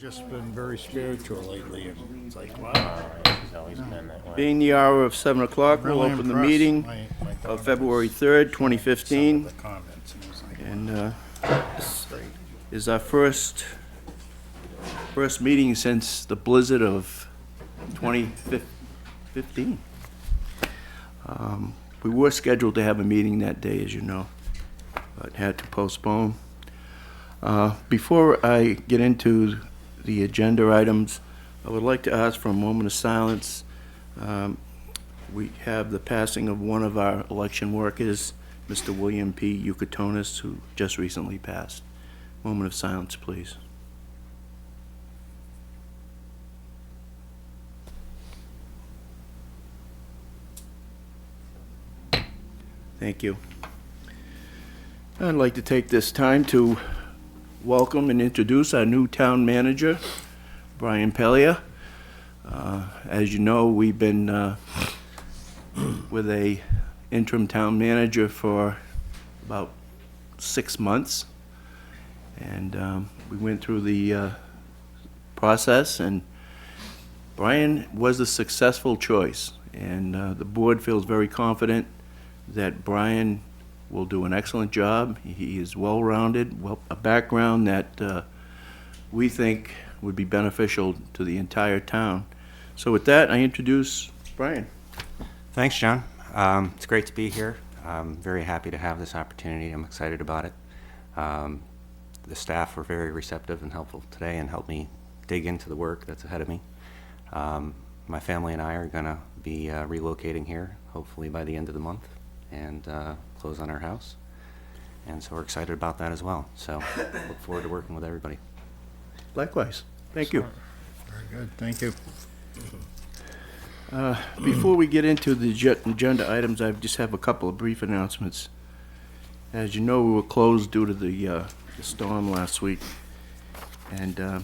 just been very spiritual lately, and it's like, wow. He's always been that way. Being the hour of 7 o'clock, we'll Really open the impressed. meeting My daughter of February was 3rd, some of 2015. the comments, and it was like, And this great. is our first meeting since the blizzard of 2015. We were scheduled to have a meeting that day, as you know, but had to postpone. Before I get into the agenda items, I would like to ask for a moment of silence. We have the passing of one of our election workers, Mr. William P. Yucatonis, who just recently passed. Moment of silence, please. Thank you. I'd like to take this time to welcome and introduce our new town manager, Brian Pellia. As you know, we've been with a interim town manager for about 6 months, and we went through the process, and Brian was a successful choice, and the board feels very confident that Brian will do an excellent job. He is well-rounded, a background that we think would be beneficial to the entire town. So with that, I introduce Brian. Thanks, John. It's great to be here. I'm very happy to have this opportunity. I'm excited about it. The staff were very receptive and helpful today and helped me dig into the work that's ahead of me. My family and I are going to be relocating here, hopefully by the end of the month, and close on our house. And so we're excited about that as well. So look forward to working with everybody. Likewise. Thank you. Very good, thank you. Before we get into the agenda items, I just have a couple of brief announcements. As you know, we were closed due to the storm last week. And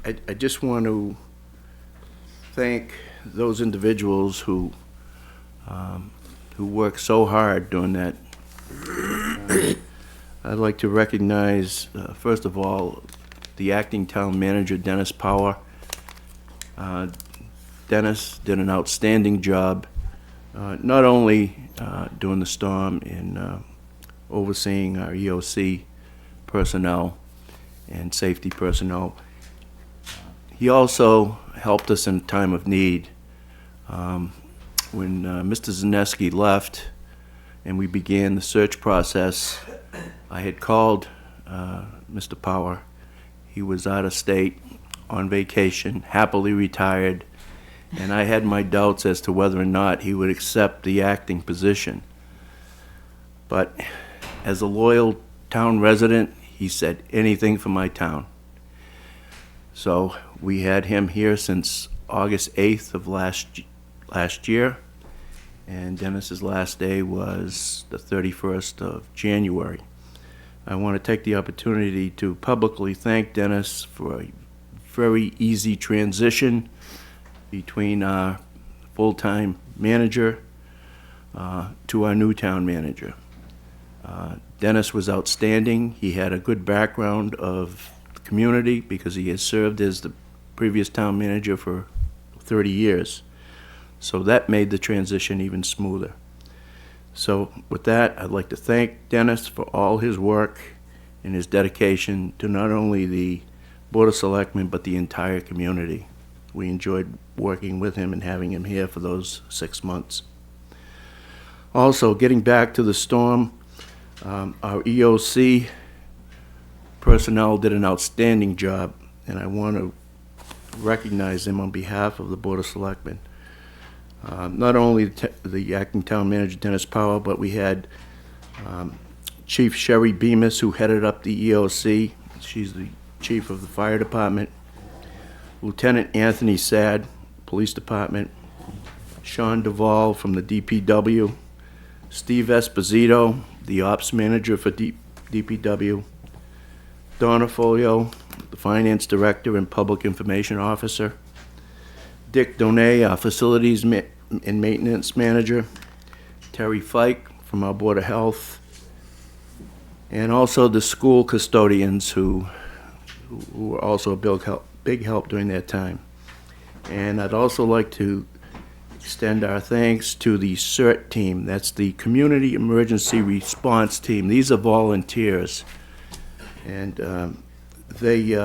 I just want to thank those individuals who worked so hard during that. I'd like to recognize, first of all, the acting town manager, Dennis Power. Dennis did an outstanding job, not only during the storm in overseeing our EOC personnel and safety personnel. He also helped us in time of need. When Mr. Zaneski left and we began the search process, I had called Mr. Power. He was out of state, on vacation, happily retired, and I had my doubts as to whether or not he would accept the acting position. But as a loyal town resident, he said anything for my town. So we had him here since August 8th of last year, and Dennis's last day was the 31st of January. I want to take the opportunity to publicly thank Dennis for a very easy transition between our full-time manager to our new town manager. Dennis was outstanding. He had a good background of the community because he has served as the previous town manager for 30 years. So that made the transition even smoother. So with that, I'd like to thank Dennis for all his work and his dedication to not only the Board of Selectmen, but the entire community. We enjoyed working with him and having him here for those 6 months. Also, getting back to the storm, our EOC personnel did an outstanding job, and I want to recognize them on behalf of the Board of Selectmen. Not only the acting town manager, Dennis Powell, but we had Chief Sherry Bemis, who headed up the EOC. She's the chief of the fire department. Lieutenant Anthony Sad, police department. Sean Duvall from the DPW. Steve Esposito, the ops manager for DPW. Donna Folio, the finance director and public information officer. Dick Donay, our facilities and maintenance manager. Terry Fike from our Board of Health. And also the school custodians who were also a big help during that time. And I'd also like to extend our thanks to the CERT team. That's the Community Emergency Response Team. These are volunteers. And they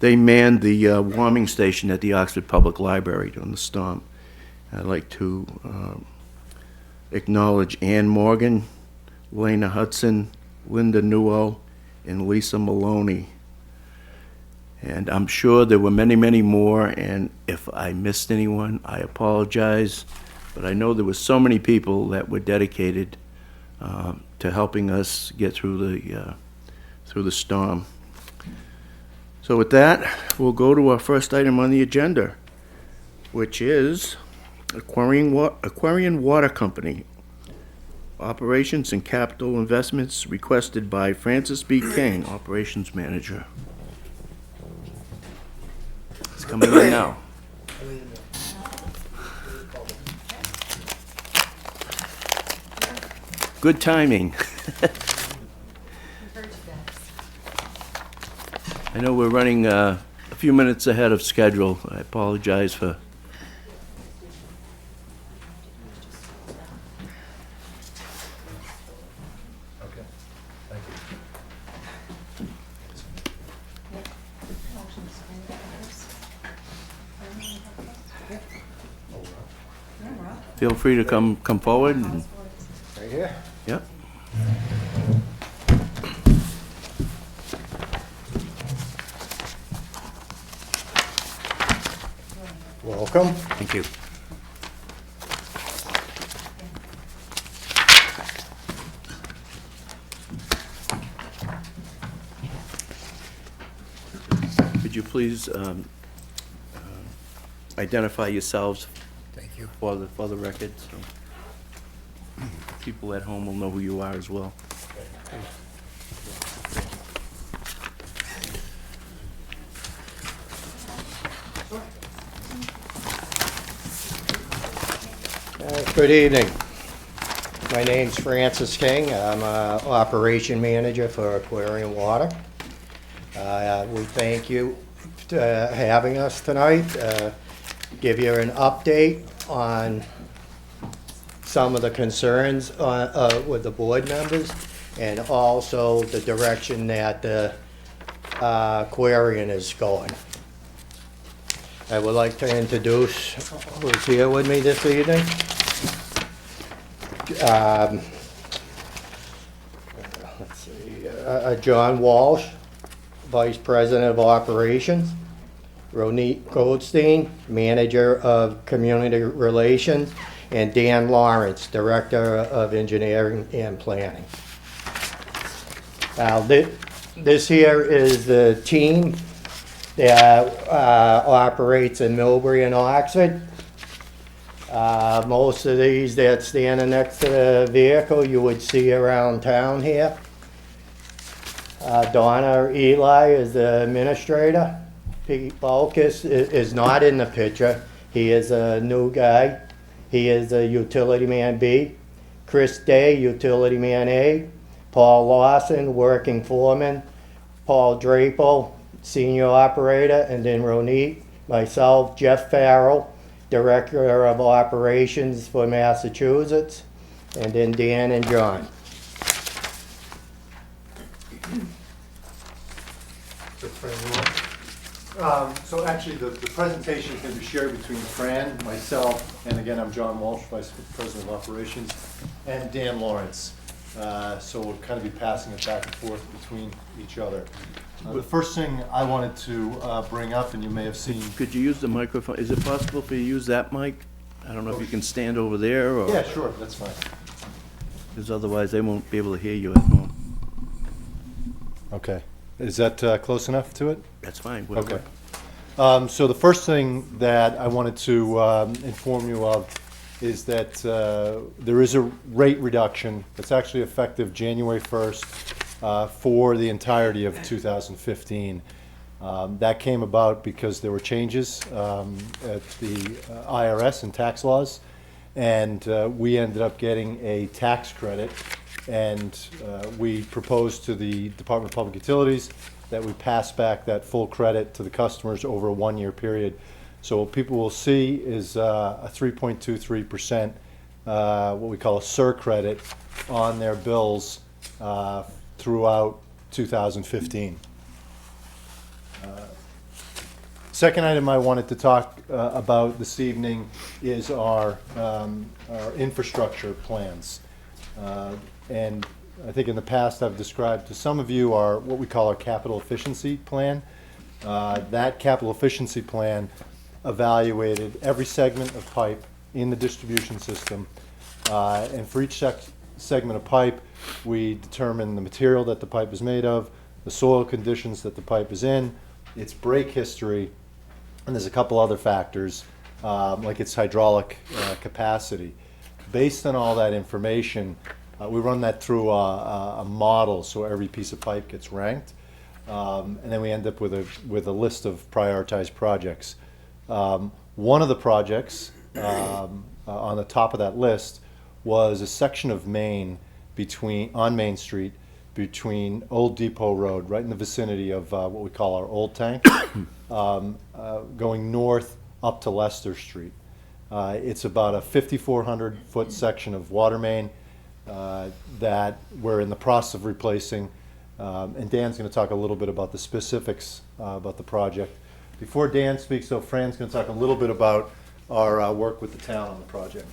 manned the warming station at the Oxford Public Library during the storm. I'd like to acknowledge Ann Morgan, Lena Hudson, Linda Newell, and Lisa Maloney. And I'm sure there were many, many more, and if I missed anyone, I apologize. But I know there were so many people that were dedicated to helping us get through the storm. So with that, we'll go to our first item on the agenda, which is Aquarian Water Company. Operations and capital investments requested by Francis B. King, Operations Manager. It's coming in now. Good timing. I know we're running a few minutes ahead of schedule. I apologize for. Okay, thank you. Feel free to come forward. And, Right here? yep. Welcome. Thank you. Could you please identify yourselves Thank you. for the record, so people at home will know who you are as well. Good evening. My name's Francis King. I'm Operation Manager for Aquarian Water. We thank you for having us tonight. Give you an update on some of the concerns with the board members and also the direction that the Aquarian is going. I would like to introduce who's here with me this evening. Let's see, John Walsh, Vice President of Operations. Ronit Goldstein, Manager of Community Relations, and Dan Lawrence, Director of Engineering and Planning. Now, this here is the team that operates in Millbury and Oxford. Most of these that's standing next to the vehicle you would see around town here. Donna Eli is the administrator. Pete Balkus is not in the picture. He is a new guy. He is a utility man B. Chris Day, utility man A. Paul Lawson, working foreman. Paul Drapo, senior operator, and then Ronit, myself, Jeff Farrell, Director of Operations for Massachusetts, and then Dan and John. So actually, the presentation can be shared between Fran, myself, and again, I'm John Walsh, Vice President of Operations, and Dan Lawrence. So we'll kind of be passing it back and forth between each other. The first thing I wanted to bring up, and you may have seen. Could you use the microphone? Is it possible for you to use that mic? I don't know if you can stand over there or. Yeah, sure, that's fine. Because otherwise they won't be able to hear you at home. Okay. Is that close enough to it? That's fine. Whatever. Okay. So the first thing that I wanted to inform you of is that there is a rate reduction that's actually effective January 1st for the entirety of 2015. That came about because there were changes at the IRS and tax laws, and we ended up getting a tax credit And we proposed to the Department of Public Utilities that we pass back that full credit to the customers over a 1-year period. So what people will see is a 3.23%, what we call a SIR credit, on their bills throughout 2015. Second item I wanted to talk about this evening is our infrastructure plans. And I think in the past I've described to some of you what we call our capital efficiency plan. That capital efficiency plan evaluated every segment of pipe in the distribution system. And for each segment of pipe, we determine the material that the pipe is made of, the soil conditions that the pipe is in, its break history, and there's a couple other factors, like its hydraulic capacity. Based on all that information, we run that through a model, so every piece of pipe gets ranked, and then we end up with a list of prioritized projects. One of the projects on the top of that list was a section of Main on Main Street between Old Depot Road, right in the vicinity of what we call our old tank, going north up to Leicester Street. It's about a 5,400-foot section of water main that we're in the process of replacing, and Dan's going to talk a little bit about the specifics about the project. Before Dan speaks, though, Fran's going to talk a little bit about our work with the town on the project.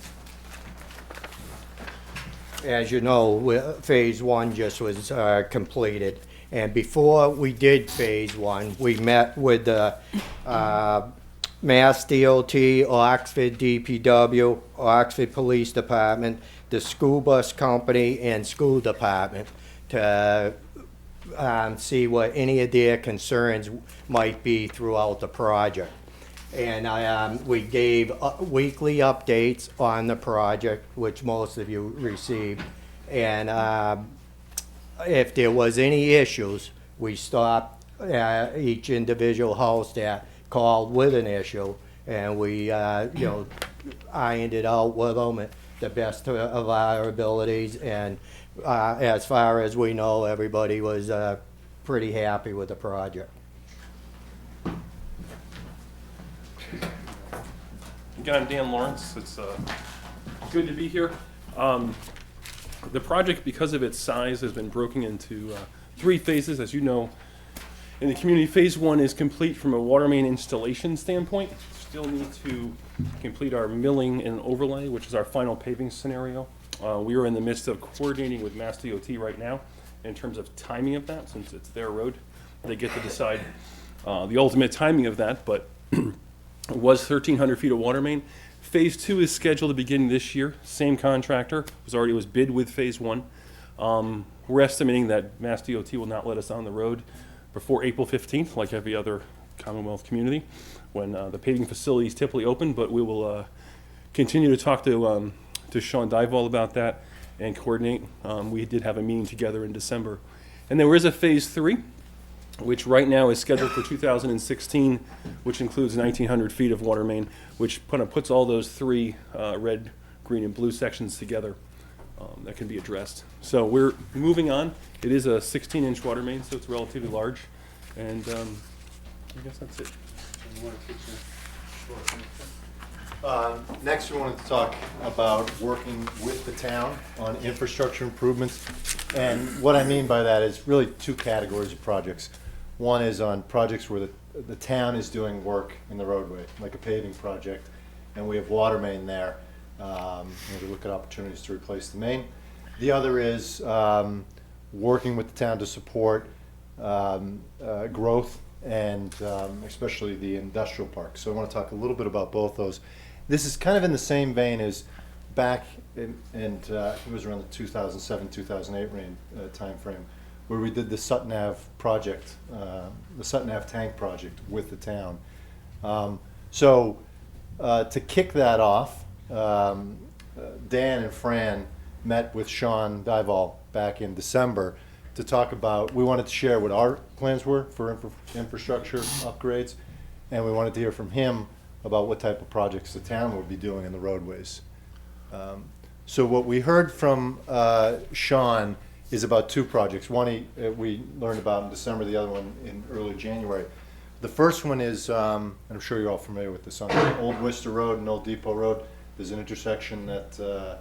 As you know, phase 1 just was completed, and before we did phase 1, we met with the Mass DOT, Oxford DPW, Oxford Police Department, the school bus company, and school department to see what any of their concerns might be throughout the project. And we gave weekly updates on the project, which most of you received. And if there was any issues, we stopped each individual house that called with an issue, and we ironed it out with them at the best of our abilities. And as far as we know, everybody was pretty happy with the project. Again, I'm Dan Lawrence. It's good to be here. The project, because of its size, has been broken into 3 phases. As you know, in the community, phase 1 is complete from a water main installation standpoint. Still need to complete our milling and overlay, which is our final paving scenario. We are in the midst of coordinating with Mass DOT right now in terms of timing of that, since it's their road. They get to decide the ultimate timing of that, but it was 1,300 feet of water main. Phase 2 is scheduled to begin this year. Same contractor was bid with phase 1. We're estimating that Mass DOT will not let us on the road before April 15th, like every other Commonwealth community, when the paving facility is typically open. But we will continue to talk to Sean Dival about that and coordinate. We did have a meeting together in December. And there is a phase 3, which right now is scheduled for 2016, which includes 1,900 feet of water main, which kind of puts all those 3 red, green, and blue sections together that can be addressed. So we're moving on. It is a 16-inch water main, so it's relatively large. And I guess that's it. Next, we wanted to talk about working with the town on infrastructure improvements. And what I mean by that is really 2 categories of projects. One is on projects where the town is doing work in the roadway, like a paving project, and we have water main there. We look at opportunities to replace the main. The other is working with the town to support growth and especially the industrial park. So I want to talk a little bit about both those. This is kind of in the same vein as back in it was around the 2007, 2008 time frame, where we did the Sutton Ave project, the Sutton Ave tank project with the town. So to kick that off, Dan and Fran met with Sean Dival back in December to talk about, we wanted to share what our plans were for infrastructure upgrades, and we wanted to hear from him about what type of projects the town would be doing in the roadways. So what we heard from Sean is about two projects. One we learned about in December, the other one in early January. The first one is, and I'm sure you're all familiar with this, on Old Worcester Road and Old Depot Road. There's an intersection that the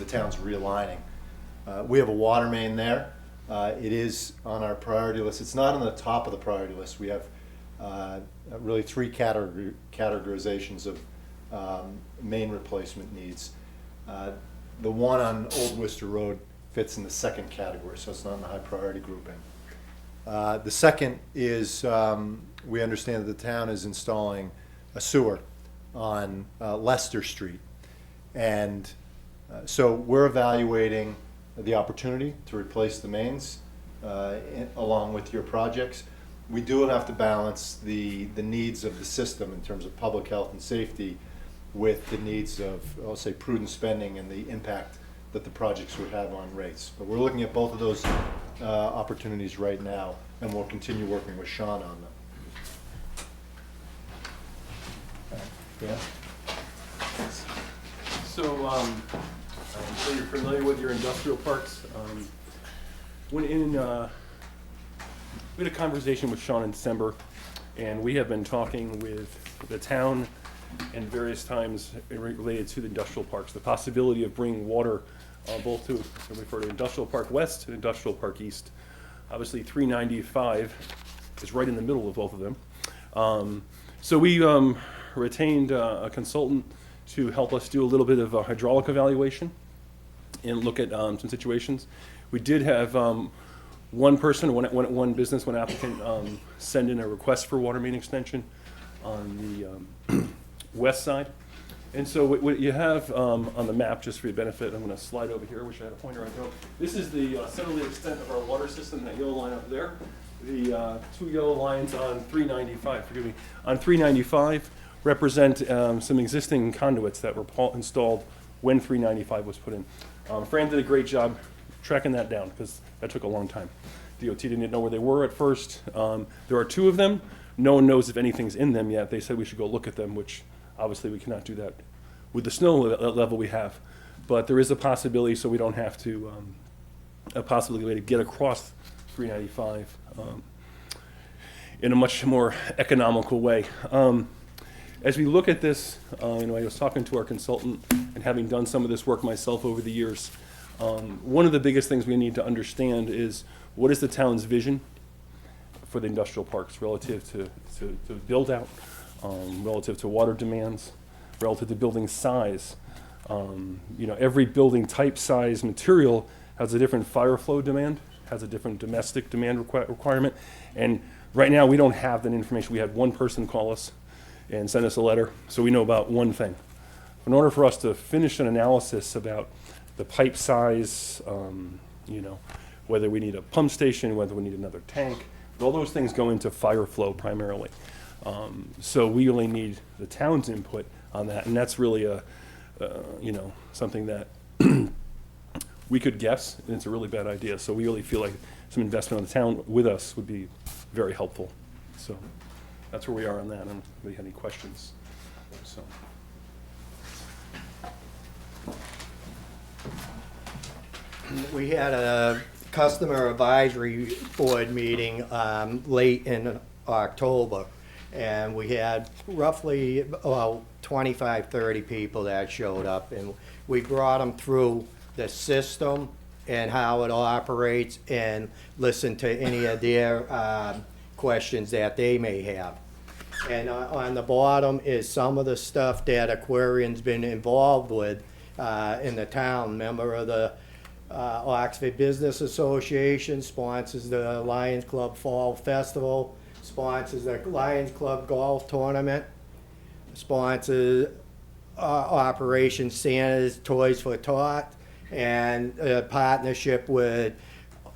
town's realigning. We have a water main there. It is on our priority list. It's not on the top of the priority list. We have really three categorizations of main replacement needs. The one on Old Worcester Road fits in the second category, so it's not in the high priority grouping. The second is, we understand that the town is installing a sewer on Leicester Street. And so we're evaluating the opportunity to replace the mains along with your projects. We do have to balance the needs of the system in terms of public health and safety with the needs of, I'll say, prudent spending and the impact that the projects would have on rates. But we're looking at both of those opportunities right now, and we'll continue working with Sean on them. Yeah. So, so you're familiar with your industrial parks. We had a conversation with Sean in December, and we have been talking with the town and various times related to the industrial parks, the possibility of bringing water both to, we refer to Industrial Park West and Industrial Park East. Obviously, 395 is right in the middle of both of them. So we retained a consultant to help us do a little bit of a hydraulic evaluation and look at some situations. We did have one person, one business, one applicant send in a request for water main extension on the west side. And so what you have on the map, just for your benefit, I'm going to slide over here. I wish I had a pointer. I don't. This is the southerly extent of our water system, that yellow line up there. The two yellow lines on 395, forgive me, on 395 represent some existing conduits that were installed when 395 was put in. Fran did a great job tracking that down because that took a long time. DOT didn't know where they were at first. There are two of them. No one knows if anything's in them yet. They said we should go look at them, which obviously we cannot do that with the snow level we have. But there is a possibility, so we don't have to, a possibility to get across 395 in a much more economical way. As we look at this, I was talking to our consultant and having done some of this work myself over the years, one of the biggest things we need to understand is what is the town's vision for the industrial parks relative to build out, relative to water demands, relative to building size. Every building type, size, material has a different fire flow demand, has a different domestic demand requirement. And right now we don't have that information. We had one person call us and send us a letter, so we know about one thing. In order for us to finish an analysis about the pipe size, whether we need a pump station, whether we need another tank, all those things go into fire flow primarily. So we really need the town's input on that, and that's really something that we could guess, and it's a really bad idea. So we really feel like some investment on the town with us would be very helpful. So that's where we are on that. I don't know if anybody had any questions. So. We had a customer advisory board meeting late in October, and we had roughly 25, 30 people that showed up, and we brought them through the system and how it operates and listened to any of their questions that they may have. And on the bottom is some of the stuff that Aquarian's been involved with in the town. Member of the Oxford Business Association, sponsors the Lions Club Fall Festival, sponsors the Lions Club Golf Tournament, sponsors Operation Santa's Toys for Tot, and a partnership with,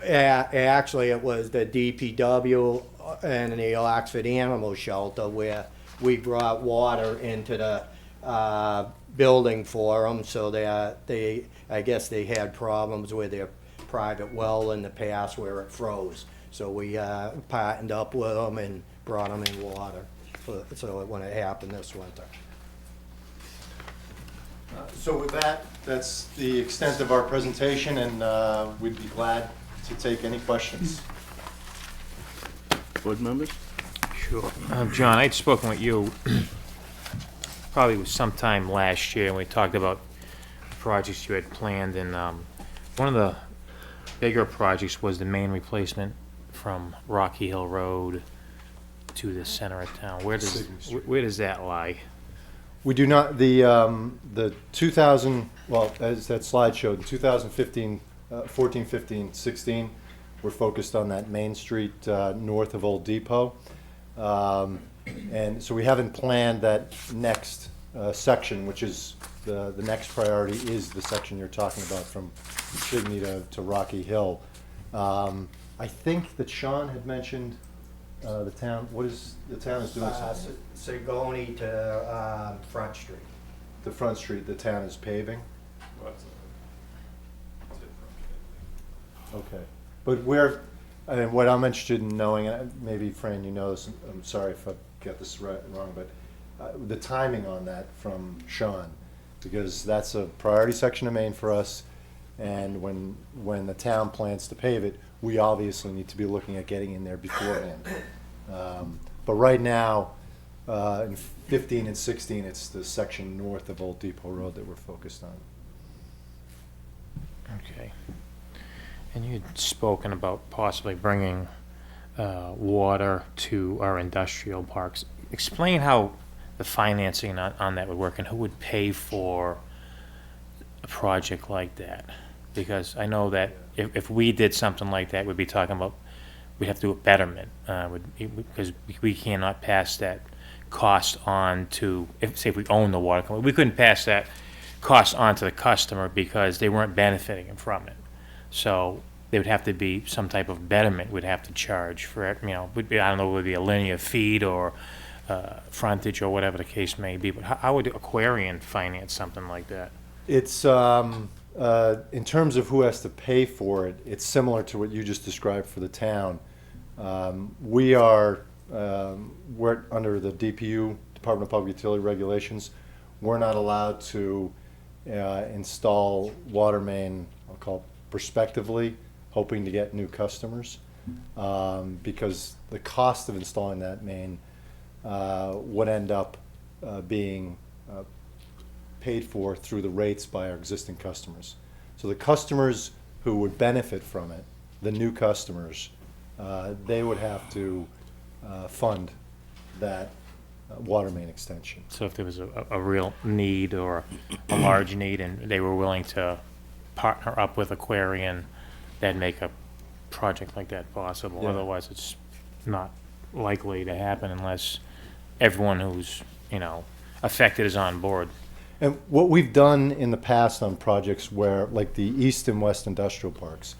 actually it was the DPW and the Oxford Animal Shelter, where we brought water into the building for them, so I guess they had problems with their private well in the past where it froze. So we partnered up with them and brought them in water, so when it happened this winter. So with that, that's the extent of our presentation, and we'd be glad to take any questions. Board members? Sure. John, I'd spoken with you, probably was sometime last year, and we talked about projects you had planned, and one of the bigger projects was the main replacement from Rocky Hill Road to the center of town. Where does that lie? We do not, the 2000, well, as that slide showed, in 2015, 14, 15, 16, we're focused on that Main Street north of Old Depot. And so we haven't planned that next section, which is the next priority is the section you're talking about from Chigny to Rocky Hill. I think that Sean had mentioned the town, the town is doing something. Sigoni to Front Street. The Front Street, the town is paving. Okay, but I mean, what I'm interested in knowing, and maybe Fran, you know this, I'm sorry if I got this wrong, but the timing on that from Sean, because that's a priority section of Maine for us, and when the town plans to pave it, we obviously need to be looking at getting in there beforehand. But right now, in 15 and 16, it's the section north of Old Depot Road that we're focused on. Okay. And you had spoken about possibly bringing water to our industrial parks. Explain how the financing on that would work and who would pay for a project like that. Because I know that if we did something like that, we'd be talking about, we'd have to do a betterment, because we cannot pass that cost on to, say if we own the water company, we couldn't pass that cost on to the customer because they weren't benefiting from it. So there would have to be some type of betterment we'd have to charge for it, would be, I don't know, would it be a linear feet or frontage or whatever the case may be, but how would Aquarian finance something like that? It's, in terms of who has to pay for it, it's similar to what you just described for the town. We're under the DPU, Department of Public Utility Regulations. We're not allowed to install water main, I'll call it prospectively, hoping to get new customers, because the cost of installing that main would end up being paid for through the rates by our existing customers. So the customers who would benefit from it, the new customers, they would have to fund that water main extension. So if there was a real need or a large need and they were willing to partner up with Aquarian, that'd make a project like that possible. Yeah. Otherwise, it's not likely to happen unless everyone who's, affected is on board. And what we've done in the past on projects where, like the East and West Industrial Parks,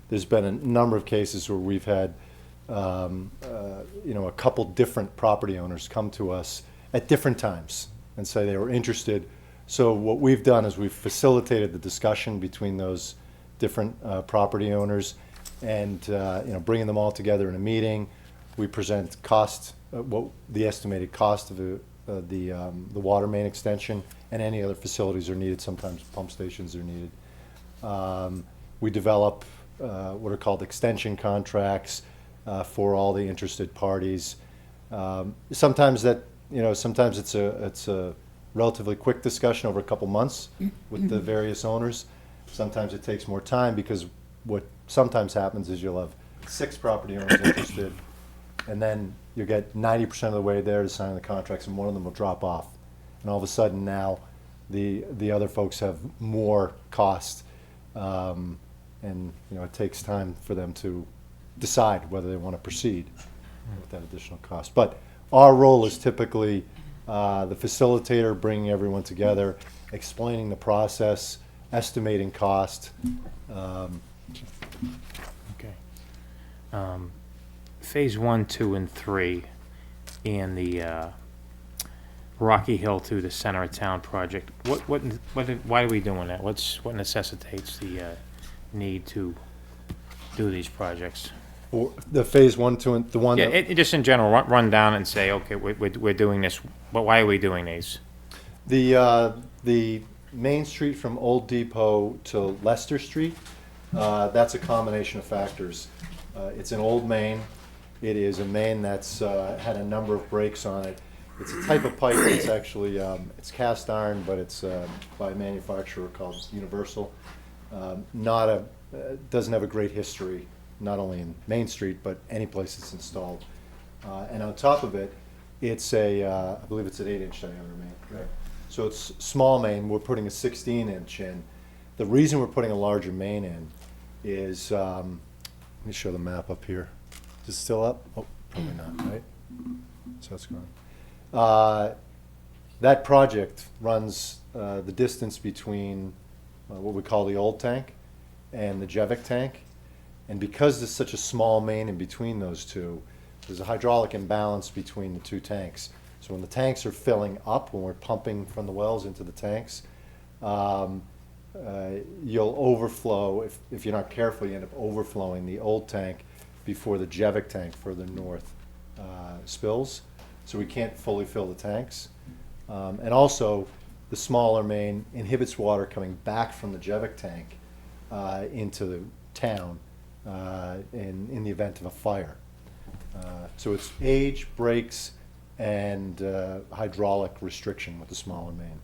there's been a number of cases where we've had, a couple different property owners come to us at different times and say they were interested. So what we've done is we've facilitated the discussion between those different property owners and, bringing them all together in a meeting. We present cost, the estimated cost of the water main extension and any other facilities are needed. Sometimes pump stations are needed. We develop what are called extension contracts for all the interested parties. Sometimes it's a relatively quick discussion over a couple months with the various owners. Sometimes it takes more time because what sometimes happens is you'll have 6 property owners interested, and then you get 90% of the way there to sign the contracts, and one of them will drop off. And all of a sudden now, the other folks have more cost, and it takes time for them to decide whether they want to proceed with that additional cost. But our role is typically the facilitator, bringing everyone together, explaining the process, estimating cost. Okay. Phase 1, 2, and 3 and the Rocky Hill to the center of town project. Why are we doing that? What necessitates the need to do these projects? Or the phase 1, 2, and the one Yeah, that just in general, run down and say, okay, we're doing this, but why are we doing these? the Main Street from Old Depot to Leicester Street, that's a combination of factors. It's an old main. It is a main that's had a number of breaks on it. It's a type of pipe that's actually, it's cast iron, but it's by a manufacturer called Universal. Not a, doesn't have a great history, not only in Main Street, but any place it's installed. And on top of it, it's a, I believe it's an 8-inch diameter main. Right. So it's small main, we're putting a 16-inch in. The reason we're putting a larger main in is, let me show the map up here. Is it still up? Oh, probably not, right? So it's gone. That project runs the distance between what we call the old tank and the Jevic tank. And because there's such a small main in between those two, there's a hydraulic imbalance between the two tanks. So when the tanks are filling up, when we're pumping from the wells into the tanks, you'll overflow, if you're not careful, you end up overflowing the old tank before the Jevic tank further north spills. So we can't fully fill the tanks. And also, the smaller main inhibits water coming back from the Jevic tank into the town in the event of a fire. So it's age, brakes, and hydraulic restriction with the smaller main.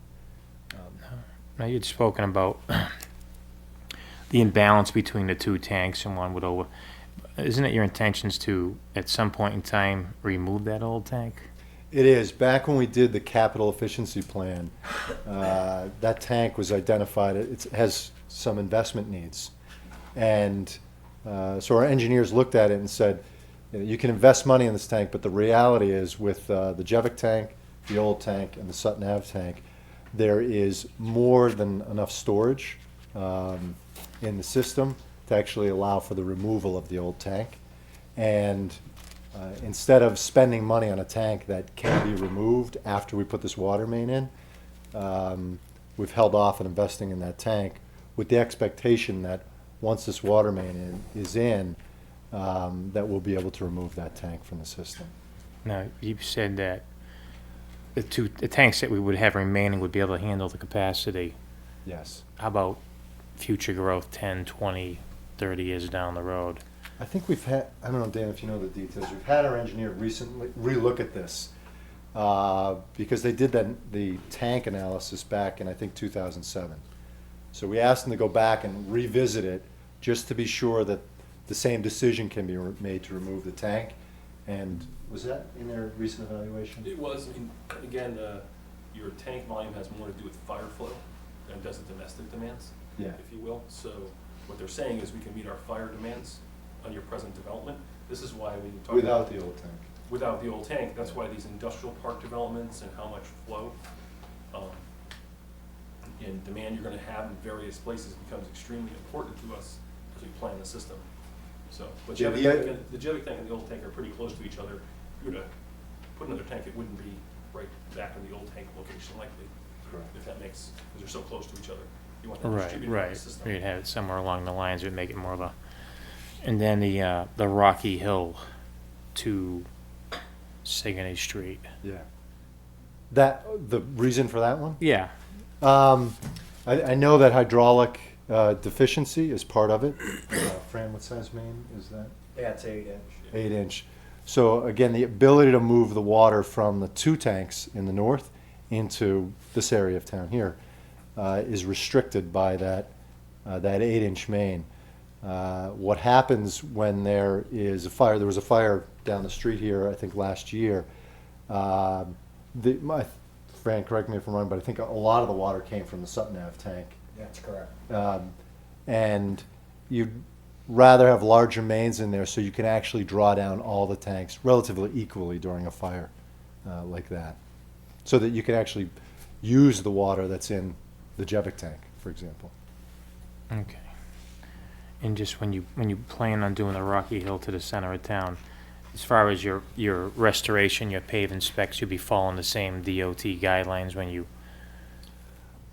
Now, you'd spoken about the imbalance between the two tanks and one would over. Isn't it your intentions to, at some point in time, remove that old tank? It is. Back when we did the capital efficiency plan, that tank was identified, it has some investment needs. And so our engineers looked at it and said, you can invest money in this tank, but the reality is with the Jevic tank, the old tank, and the Sutton Ave tank, there is more than enough storage in the system to actually allow for the removal of the old tank. And instead of spending money on a tank that can be removed after we put this water main in, we've held off on investing in that tank with the expectation that once this water main is in, that we'll be able to remove that tank from the system. Now, you said that the tanks that we would have remaining would be able to handle the capacity. Yes. How about future growth 10, 20, 30 years down the road? I think we've had, I don't know, Dan, if you know the details, we've had our engineer recently relook at this because they did the tank analysis back in, I think, 2007. So we asked them to go back and revisit it just to be sure that the same decision can be made to remove the tank. And was that in their recent evaluation? It was, again, your tank volume has more to do with fire flow than it does with domestic demands, Yeah. if you will. So what they're saying is we can meet our fire demands on your present development. This is why we talk Without about the old tank. without the old tank. That's why these industrial park developments and how much flow and demand you're going to have in various places becomes extremely important to us as we plan the system. So, but Yeah, the Jevic tank and the old tank are pretty close to each other. If you were to put another tank, it wouldn't be right back in the old tank location likely. Correct. If that makes, because they're so close to each other. You want them distributed in Right. the system. You'd have it somewhere along the lines, would make it more of a, and then the Rocky Hill to Saguenay Street. Yeah. The reason for that one? Yeah. I know that hydraulic deficiency is part of it. Fran, what size main is that? That's 8-inch. 8-inch. So again, the ability to move the water from the two tanks in the north into this area of town here is restricted by that 8-inch main. What happens when there is a fire? There was a fire down the street here, I think last year. Fran, correct me if I'm wrong, but I think a lot of the water came from the Sutton Ave tank. That's correct. And you'd rather have larger mains in there so you can actually draw down all the tanks relatively equally during a fire like that. So that you can actually use the water that's in the Jevic tank, for example. Okay. And just when you plan on doing the Rocky Hill to the center of town, as far as your restoration, your paving specs, you'll be following the same DOT guidelines when you.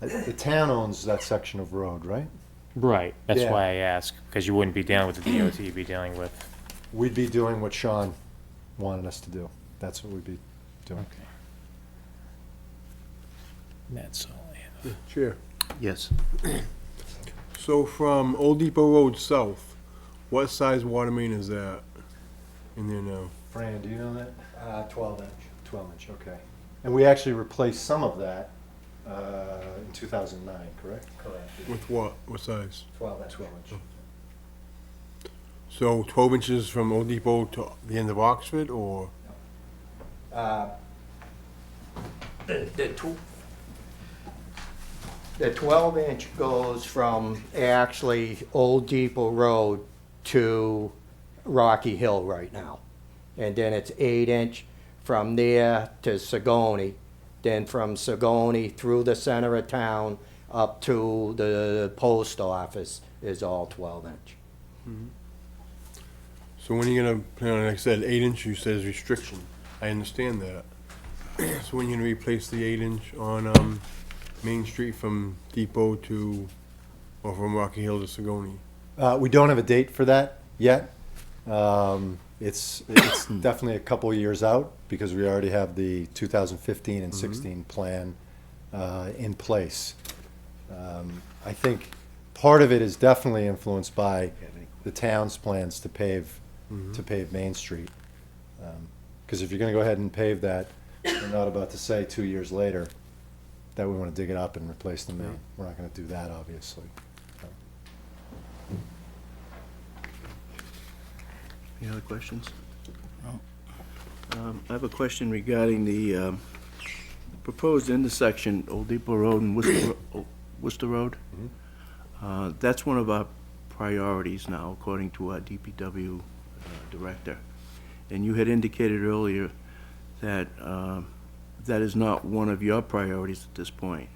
The town owns that section of road, right? Right. That's Yeah. why I ask, because you wouldn't be dealing with the DOT, you'd be dealing with. We'd be doing what Sean wanted us to do. That's what we'd be doing. Okay. That's all I have. Chair. Yes. So from Old Depot Road south, what size water main is that in there now? Fran, do you know that? 12-inch. 12-inch, okay. And we actually replaced some of that in 2009, correct? Correct. With what? What size? 12-inch. 12-inch. So 12 inches from Old Depot to the end of Oxford, or? The 12-inch goes from actually Old Depot Road to Rocky Hill right now. And then it's 8-inch from there to Sagoni. Then from Sagoni through the center of town up to the post office is all 12-inch. So when are you gonna plan on, like I said, 8-inch, you said is restriction. I understand that. So when you gonna replace the 8-inch on, Main Street from Depot to, or from Rocky Hill to Sagoni? We don't have a date for that yet. It's definitely a couple of years out because we already have the 2015 and 16 plan in place. I think part of it is definitely influenced by the town's plans to pave Main Street. Because if you're going to go ahead and pave that, we're not about to say 2 years later that we want to dig it up and replace the main. We're not going to do that, obviously. Any other questions? I have a question regarding the proposed intersection, Old Depot Road and Worcester Road. That's one of our priorities now, according to our DPW director. And you had indicated earlier that that is not one of your priorities at this point.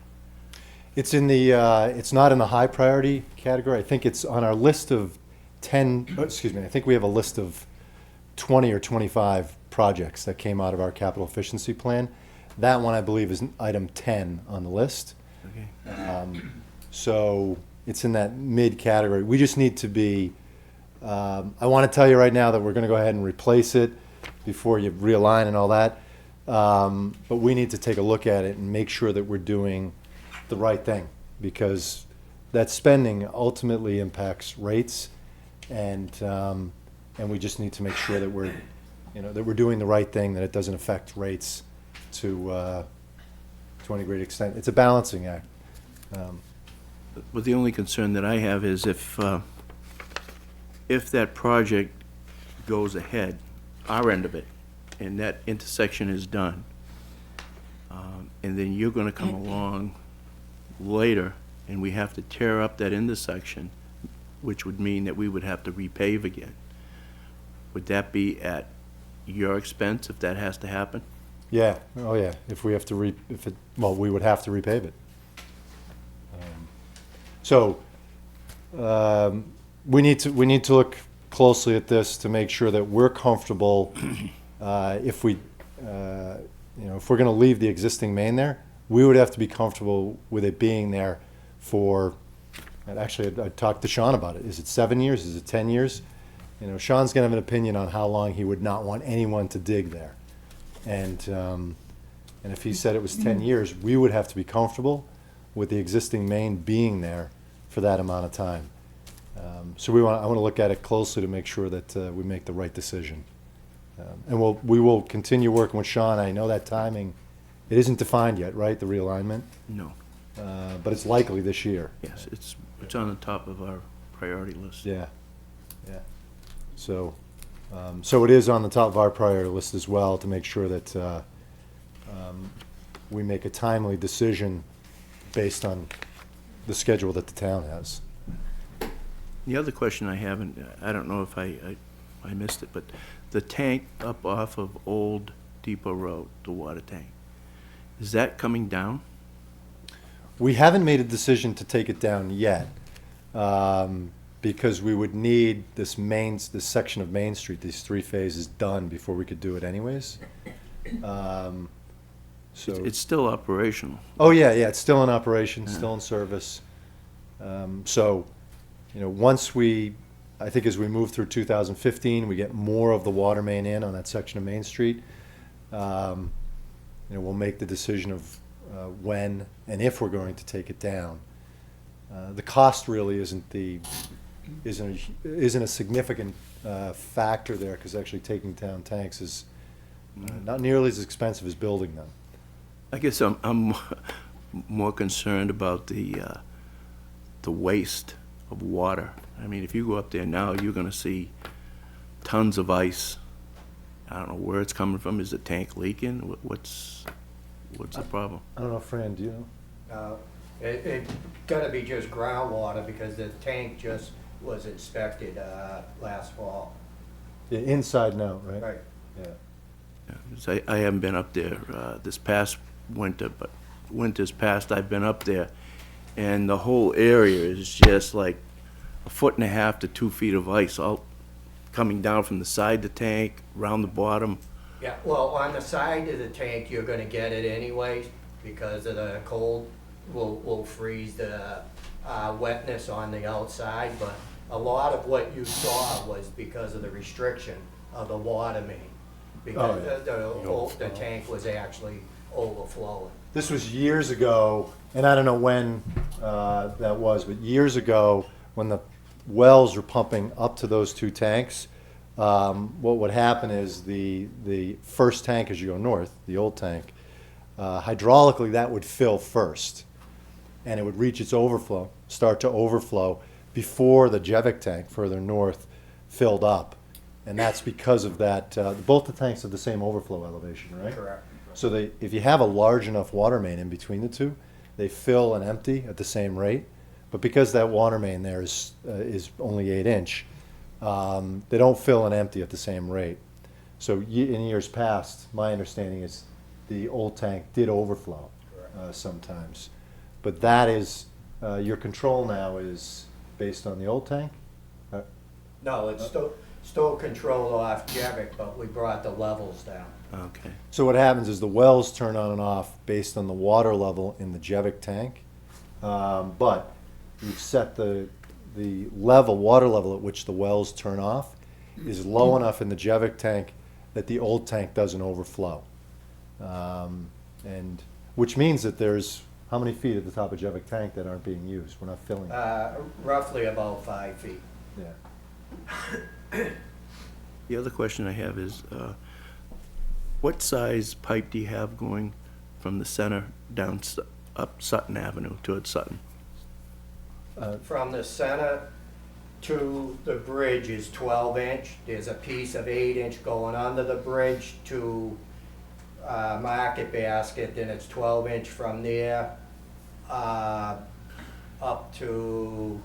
It's in the, it's not in the high priority category. I think it's on our list of 10, excuse me, I think we have a list of 20 or 25 projects that came out of our capital efficiency plan. That one, I believe, is item 10 on the list. Okay. So it's in that mid category. We just need to be, I want to tell you right now that we're going to go ahead and replace it before you realign and all that. But we need to take a look at it and make sure that we're doing the right thing, because that spending ultimately impacts rates, and we just need to make sure that we're, that we're doing the right thing, that it doesn't affect rates to any great extent. It's a balancing act. But the only concern that I have is if that project goes ahead, our end of it, and that intersection is done, and then you're gonna come along later, and we have to tear up that intersection, which would mean that we would have to repave again. Would that be at your expense if that has to happen? Yeah, oh yeah, if we have to we would have to repave it. We need to look closely at this to make sure that we're comfortable, if we're gonna leave the existing main there, we would have to be comfortable with it being there for, and actually I talked to Sean about it, is it 7 years, is it 10 years? Sean's gonna have an opinion on how long he would not want anyone to dig there. And if he said it was 10 years, we would have to be comfortable with the existing main being there for that amount of time. So I want to look at it closely to make sure that we make the right decision. And we will continue working with Sean. I know that timing, it isn't defined yet, right, the realignment? No. But it's likely this year. Yes, it's on the top of our priority list. Yeah, yeah. So it is on the top of our priority list as well, to make sure that we make a timely decision based on the schedule that the town has. The other question I have, and I don't know if I missed it, but the tank up off of Old Depot Road, the water tank, is that coming down? We haven't made a decision to take it down yet, because we would need this section of Main Street, these 3 phases done before we could do it anyways. So It's still operational. oh yeah, it's still in operation, still in service. Once I think as we move through 2015, we get more of the water main in on that section of Main Street. We'll make the decision of when and if we're going to take it down. The cost really isn't a significant factor there, because actually taking down tanks is not nearly as expensive as building them. I guess I'm more concerned about the waste of water. I mean, if you go up there now, you're gonna see tons of ice. I don't know where it's coming from. Is the tank leaking? What's the problem? I don't know, Fran, do you know? It gotta be just groundwater, because the tank just was inspected last fall. Yeah, inside now, right? Right. Yeah. Yeah, 'cause I haven't been up there this past winter, but winters past I've been up there, and the whole area is just like 1.5 to 2 feet of ice all coming down from the side of the tank, around the bottom. Yeah, well, on the side of the tank, you're gonna get it anyways, because of the cold will freeze the wetness on the outside, but a lot of what you saw was because of the restriction of the water main. Because the tank was actually overflowing. This was years ago, and I don't know when that was, but years ago, when the wells were pumping up to those two tanks, what would happen is the first tank as you go north, the old tank, hydraulically that would fill first, and it would reach its overflow, start to overflow before the Jevic tank further north filled up. And that's because of that, both the tanks have the same overflow elevation, right? Correct. So if you have a large enough water main in between the two, they fill and empty at the same rate. But because that water main there is only 8-inch, they don't fill and empty at the same rate. So in years past, my understanding is the old tank did overflow sometimes. But that is, your control now is based on the old tank? No, it's still controlled off Jevic, but we brought the levels down. Okay. So what happens is the wells turn on and off based on the water level in the Jevic tank. But you've set the water level at which the wells turn off is low enough in the Jevic tank that the old tank doesn't overflow. And which means that there's how many feet at the top of Jevic tank that aren't being used? We're not filling it. Roughly about 5 feet. Yeah. The other question I have is, what size pipe do you have going from the center down up Sutton Avenue towards Sutton? From the center to the bridge is 12-inch. There's a piece of 8-inch going under the bridge to Market Basket, then it's 12-inch from there up to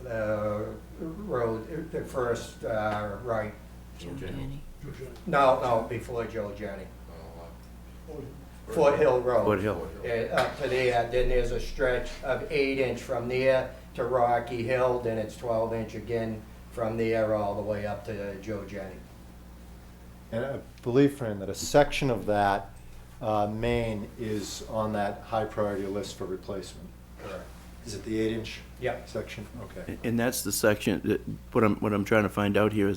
the road, the first right. No, before Joe Jenny. Fort Hill Road. Fort Hill. Up to there, then there's a stretch of 8-inch from there to Rocky Hill, then it's 12-inch again from there all the way up to Joe Jenny. And I believe, Fran, that a section of that main is on that high priority list for replacement. Correct. Is it the 8-inch Yep. section? Okay. And that's the section, what I'm trying to find out here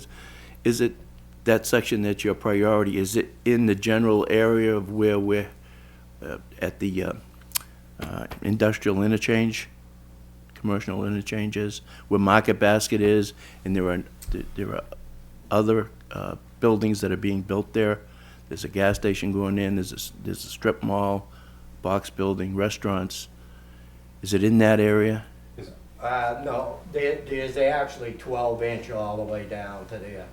is it that section that's your priority, is it in the general area of where we're at the industrial interchange, commercial interchanges, where Market Basket is, and there are other buildings that are being built there? There's a gas station going in, there's a strip mall, box building, restaurants. Is it in that area? No, there's actually 12-inch all the way down to there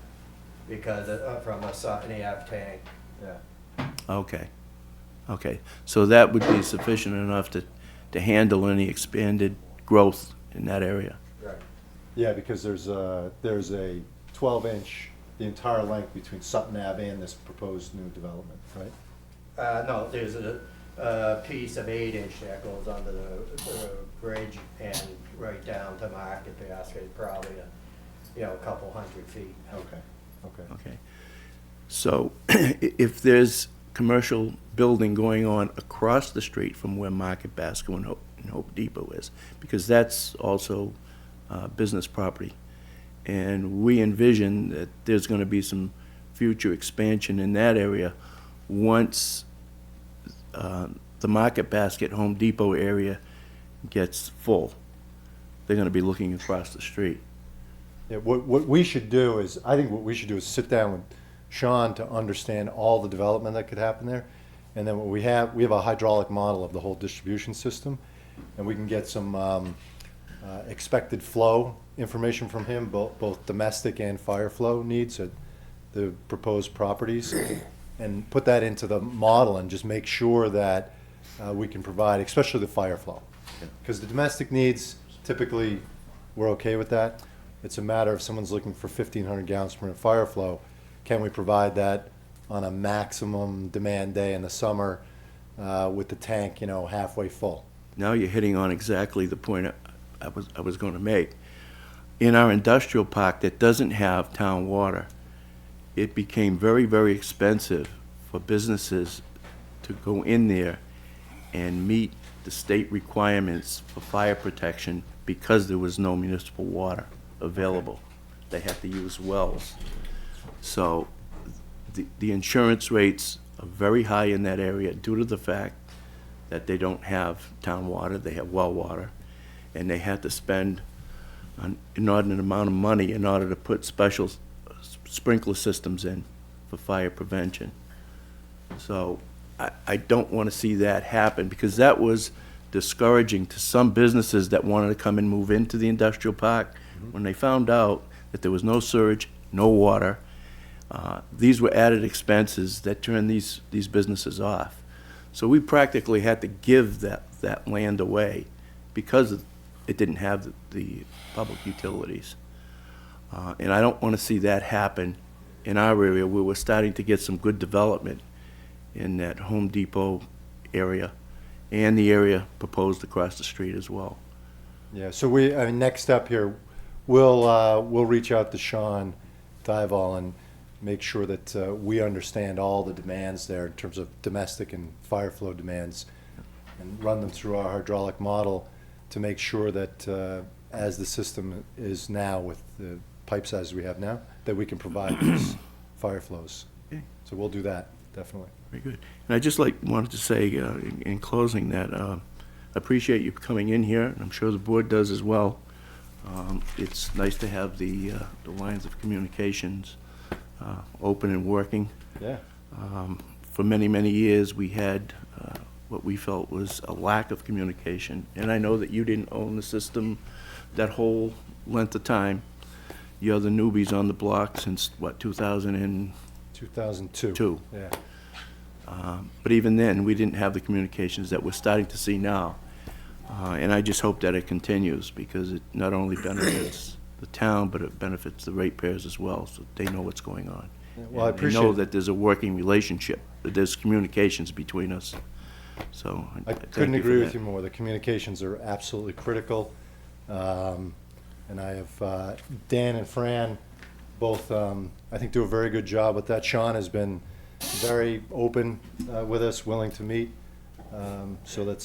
because from a Sutton Ave tank. Yeah. Okay, so that would be sufficient enough to handle any expanded growth in that area? Right. Yeah, because there's a 12-inch, the entire length between Sutton Ave and this proposed new development, right? No, there's a piece of 8-inch that goes under the bridge and right down to Market Basket, probably a couple hundred feet. Okay. So if there's commercial building going on across the street from where Market Basket and Hope Depot is, because that's also business property, and we envision that there's going to be some future expansion in that area once the Market Basket Home Depot area gets full, they're gonna be looking across the street. Yeah, what we should do is, I think what we should do is sit down with Sean to understand all the development that could happen there. And then what we have a hydraulic model of the whole distribution system, and we can get some expected flow information from him, both domestic and fire flow needs at the proposed properties, and put that into the model and just make sure that we can provide, especially the fire flow. Because the domestic needs, typically, we're okay with that. It's a matter of someone's looking for 1,500 gallons per minute fire flow. Can we provide that on a maximum demand day in the summer with the tank, halfway full? Now you're hitting on exactly the point I was going to make. In our industrial park that doesn't have town water, it became very, very expensive for businesses to go in there and meet the state requirements for fire protection because there was no municipal water available. They had to use wells. So the insurance rates are very high in that area due to the fact that they don't have town water, they have well water, and they had to spend an inordinate amount of money in order to put special sprinkler systems in for fire prevention. So I don't want to see that happen, because that was discouraging to some businesses that wanted to come and move into the industrial park. When they found out that there was no sewage, no water, these were added expenses that turned these businesses off. So we practically had to give that land away because it didn't have the public utilities. And I don't want to see that happen in our area, where we're starting to get some good development in that Home Depot area and the area proposed across the street as well. Yeah, so next step here, we'll reach out to Sean Dival and make sure that we understand all the demands there in terms of domestic and fire flow demands, and run them through our hydraulic model to make sure that as the system is now with the pipe size we have now, that we can provide these fire flows. Okay. So we'll do that, definitely. Very good. And I just wanted to say in closing that I appreciate you coming in here, and I'm sure the board does as well. It's nice to have the lines of communications open and working. Yeah. For many, many years, we had what we felt was a lack of communication. And I know that you didn't own the system that whole length of time. You're the newbies on the block since, what, 2002? 2002. Yeah. But even then, we didn't have the communications that we're starting to see now. And I just hope that it continues, because it not only benefits the town, but it benefits the ratepayers as well, so they know what's going on. Yeah, well, I And appreciate know that there's a working relationship, that there's communications between us. So I thank couldn't you for agree that. with you more. The communications are absolutely critical. And I have Dan and Fran both, I think, do a very good job with that. Sean has been very open with us, willing to meet. So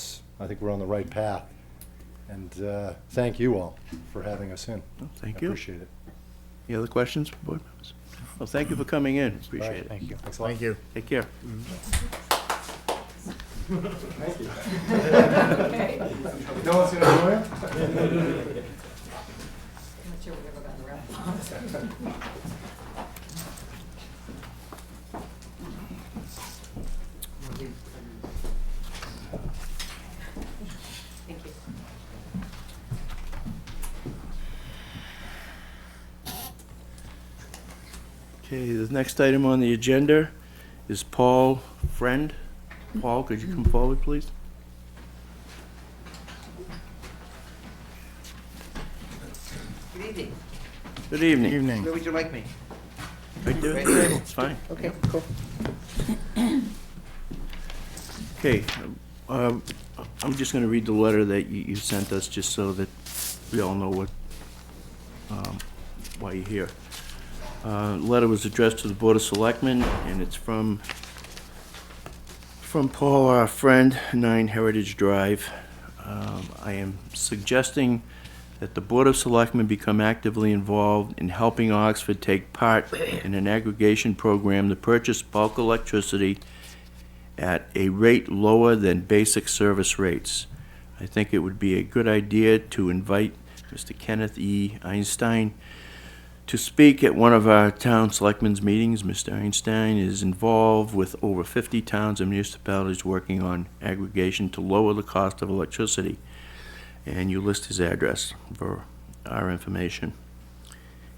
I think we're on the right path. And thank you all for having us in. Well, thank I you. appreciate it. Any other questions, board members? Well, thank you for coming in, appreciate Right. it. Thank you. Thanks a lot. Thank you. Take care. Thank you. No one's gonna do it? I'm not sure we ever got around. Thank you. Okay, the next item on the agenda is Paul Friend. Paul, could you come forward, please? Good evening. Good evening. Evening. Where would you like me? Right there? Right there. It's fine. Okay, cool. Okay, I'm just gonna read the letter that you sent us, just so that we all know why you're here. The letter was addressed to the Board of Selectmen, and it's from Paul, our friend, 9 Heritage Drive. I am suggesting that the Board of Selectmen become actively involved in helping Oxford take part in an aggregation program to purchase bulk electricity at a rate lower than basic service rates. I think it would be a good idea to invite Mr. Kenneth E. Einstein to speak at one of our town selectmen's meetings. Mr. Einstein is involved with over 50 towns and municipalities working on aggregation to lower the cost of electricity. And you list his address for our information.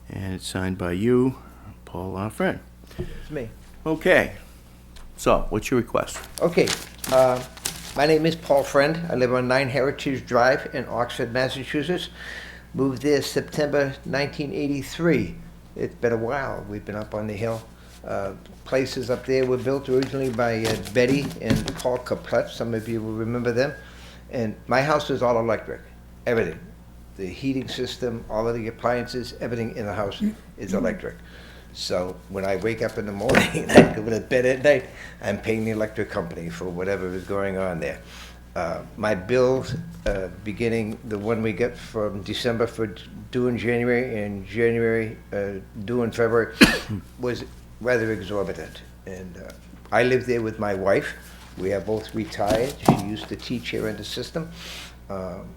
And it's signed by you, Paul, our friend. It's me. Okay. So, what's your request? Okay, my name is Paul Friend. I live on 9 Heritage Drive in Oxford, Massachusetts. Moved there September 1983. It's been a while. We've been up on the hill. Places up there were built originally by Betty and Paul Kaplet. Some of you will remember them. And my house is all electric, everything. The heating system, all of the appliances, everything in the house is electric. So when I wake up in the morning and I go to bed at night, I'm paying the electric company for whatever is going on there. My bills, beginning the one we get from December for due in January and January due in February, was rather exorbitant. And I live there with my wife. We are both retired. She used to teach here in the system.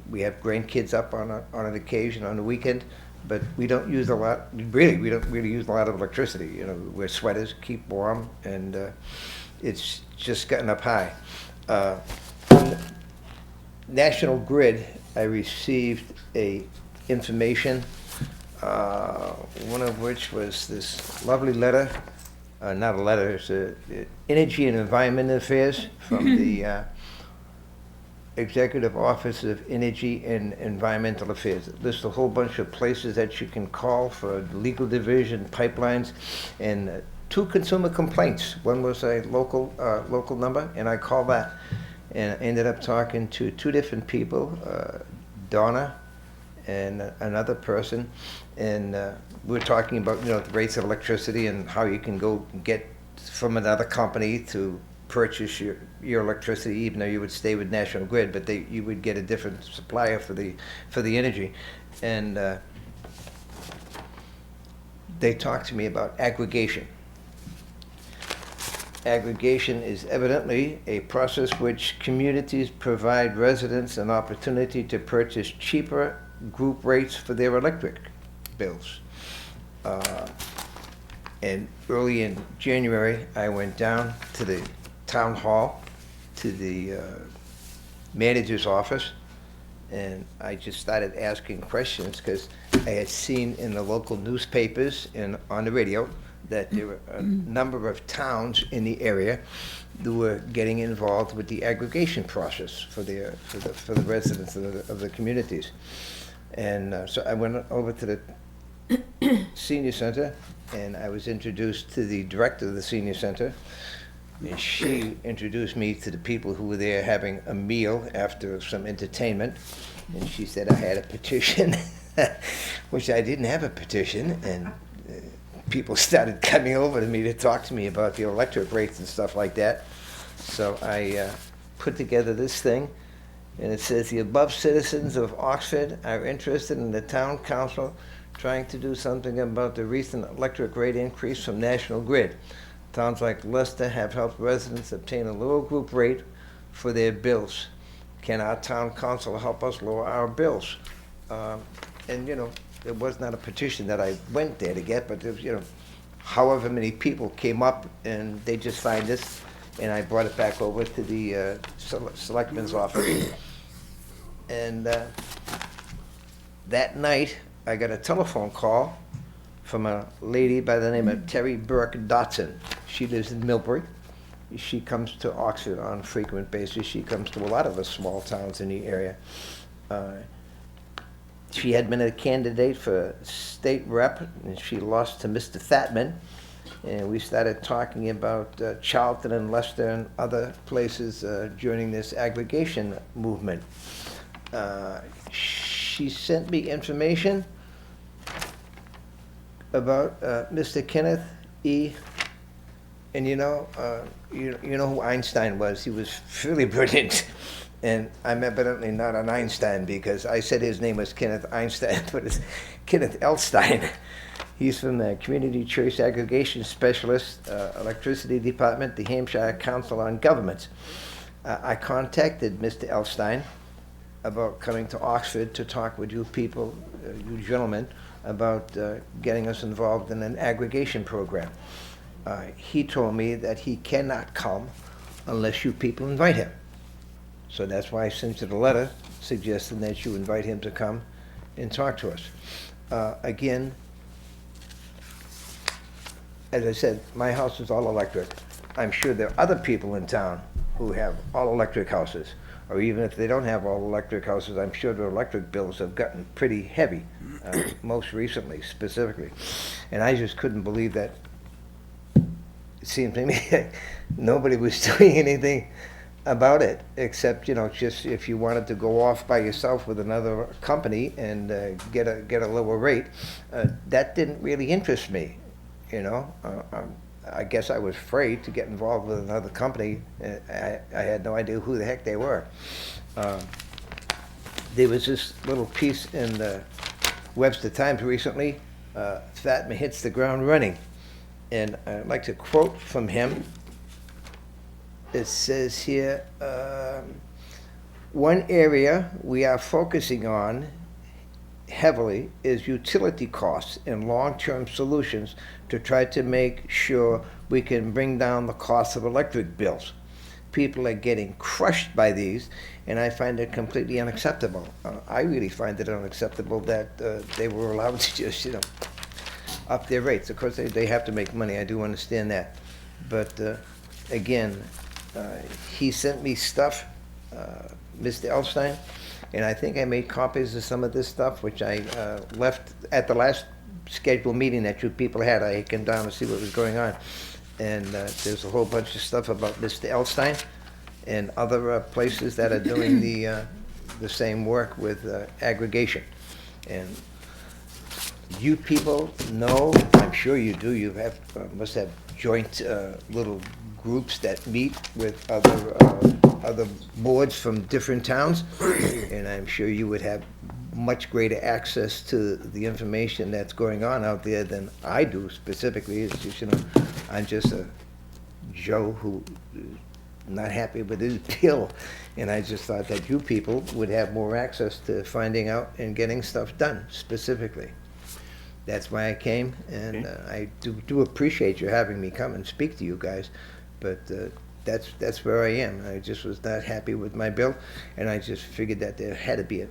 We have grandkids up on an occasion on the weekend, but we don't use a lot. Really, we don't really use a lot of electricity. You know, wear sweaters, keep warm, and it's just gotten up high. National Grid, I received information, one of which was this lovely letter, not a letter, it's Energy and Environment Affairs from the Executive Office of Energy and Environmental Affairs. It lists a whole bunch of places that you can call for legal division, pipelines, and 2 consumer complaints. One was a local number, and I called that. And I ended up talking to 2 different people, Donna and another person, and we were talking about, you know, the rates of electricity and how you can go get from another company to purchase your electricity, even though you would stay with National Grid, but you would get a different supplier for the energy. And they talked to me about aggregation. Aggregation is evidently a process which communities provide residents an opportunity to purchase cheaper group rates for their electric bills. And early in January, I went down to the town hall, to the manager's office, and I just started asking questions because I had seen in the local newspapers and on the radio that there were a number of towns in the area that were getting involved with the aggregation process for the residents of the communities. And so I went over to the senior center, and I was introduced to the director of the senior center, and she introduced me to the people who were there having a meal after some entertainment. And she said I had a petition, which I didn't have a petition, and people started coming over to me to talk to me about the electric rates and stuff like that. So I put together this thing, and it says, the above citizens of Oxford are interested in the town council trying to do something about the recent electric rate increase from National Grid. Towns like Leicester have helped residents obtain a lower group rate for their bills. Can our town council help us lower our bills? And, you know, it was not a petition that I went there to get, but there was, you know, however many people came up and they just signed this, and I brought it back over to the selectman's office. And that night, I got a telephone call from a lady by the name of Terry Burke Dotson. She lives in Millbury. She comes to Oxford on a frequent basis. She comes to a lot of the small towns in the area. She had been a candidate for state rep, and she lost to Mr. Thatman. And we started talking about Charlton and Leicester and other places joining this aggregation movement. She sent me information about Mr. Kenneth E. And you know who Einstein was. He was really brilliant. And I'm evidently not an Einstein because I said his name was Kenneth Einstein, but it's Kenneth Elstein. He's from the Community Choice Aggregation Specialist, Electricity Department, the Hampshire Council on Governments. I contacted Mr. Elstein about coming to Oxford to talk with you people, you gentlemen, about getting us involved in an aggregation program. He told me that he cannot come unless you people invite him. So that's why I sent you the letter suggesting that you invite him to come and talk to us. Again, as I said, my house is all electric. I'm sure there are other people in town who have all electric houses, or even if they don't have all electric houses, I'm sure their electric bills have gotten pretty heavy, most recently, specifically. And I just couldn't believe that it seemed to me that nobody was doing anything about it, except, you know, just if you wanted to go off by yourself with another company and get a lower rate, that didn't really interest me, you know. I guess I was afraid to get involved with another company. I had no idea who the heck they were. There was this little piece in the Webster Times recently, Fatma hits the ground running. And I'd like to quote from him. It says here, one area we are focusing on heavily is utility costs and long-term solutions to try to make sure we can bring down the cost of electric bills. People are getting crushed by these, and I find it completely unacceptable. I really find it unacceptable that they were allowed to just, you know, up their rates. Of course, they have to make money. I do understand that. But again, he sent me stuff, Mr. Elstein, and I think I made copies of some of this stuff, which I left at the last scheduled meeting that you people had. I came down to see what was going on. And there's a whole bunch of stuff about Mr. Elstein and other places that are doing the same work with aggregation. And you people know, I'm sure you do, you have must have joint little groups that meet with other boards from different towns, and I'm sure you would have much greater access to the information that's going on out there than I do specifically. It's just, you know, I'm just a Joe who is not happy with his bill, and I just thought that you people would have more access to finding out and getting stuff done specifically. That's why I came, and I do appreciate you having me come and speak to you guys, but that's where I am. I just was not happy with my bill, and I just figured that there had to be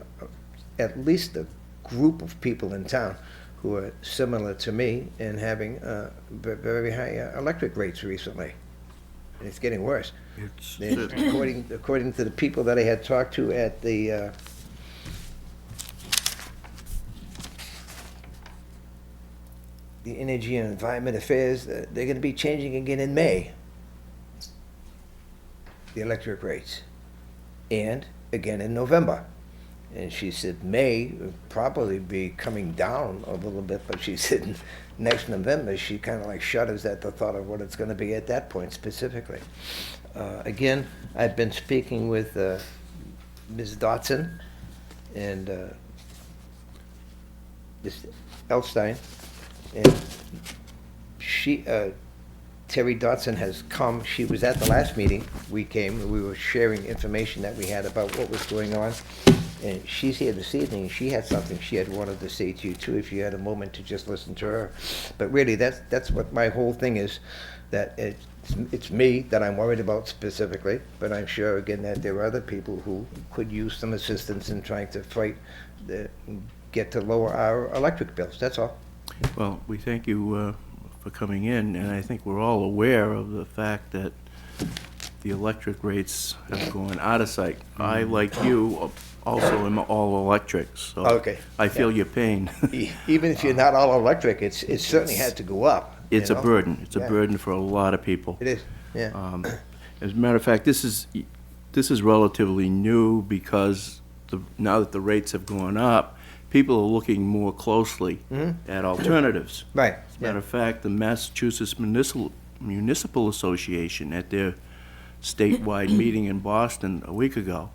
at least a group of people in town who are similar to me and having very high electric rates recently. And it's getting worse. According to the people that I had talked to at the Energy and Environment Affairs, they're going to be changing again in May, the electric rates, and again in November. And she said May would probably be coming down a little bit, but she said next November she kind of like shudders at the thought of what it's going to be at that point specifically. Again, I've been speaking with Ms. Dotson and Mr. Elstein, and she, Terry Dotson has come. She was at the last meeting. We came. We were sharing information that we had about what was going on. And she's here this evening. She had something she had wanted to say to you too, if you had a moment to just listen to her. But really, that's what my whole thing is. That it's me that I'm worried about specifically. But I'm sure again that there are other people who could use some assistance in trying to get to lower our electric bills. That's all. Well, we thank you for coming in, and I think we're all aware of the fact that the electric rates have gone out of sight. I, like you, also am all electric, so Okay. I feel your pain. Even if you're not all electric, it certainly had to go up. It's you a know? burden. It's a Yeah. burden for a lot of people. It is, yeah. As a matter of fact, this is relatively new because now that the rates have gone up, people are looking more closely at alternatives. Right. As a matter of fact, the Massachusetts Municipal Association at their statewide meeting in Boston a week ago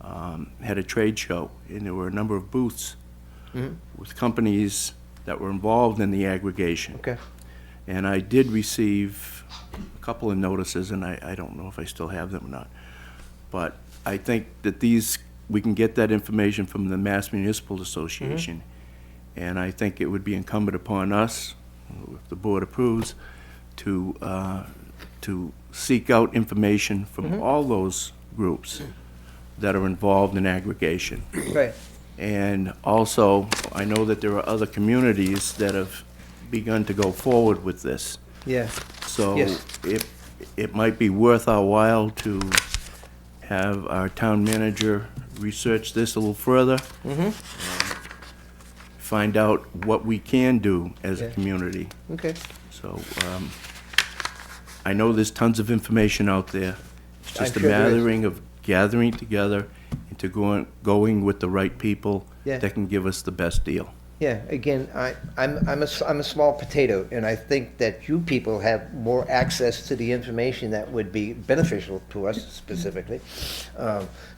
had a trade show, and there were a number of booths with companies that were involved in the aggregation. Okay. And I did receive a couple of notices, and I don't know if I still have them or not. But I think that we can get that information from the Mass Municipal Association. And I think it would be incumbent upon us, if the board approves, to seek out information from all those groups that are involved in aggregation. Right. And also, I know that there are other communities that have begun to go forward with this. Yeah. So Yes. it might be worth our while to have our town manager research this a little further. Find out what we can do as a Yeah. community. Okay. So, I know there's tons of information out there. It's just a I'm sure there is. mattering of gathering it together and to going with the right people Yeah. that can give us the best deal. Yeah, again, I'm a small potato, and I think that you people have more access to the information that would be beneficial to us specifically.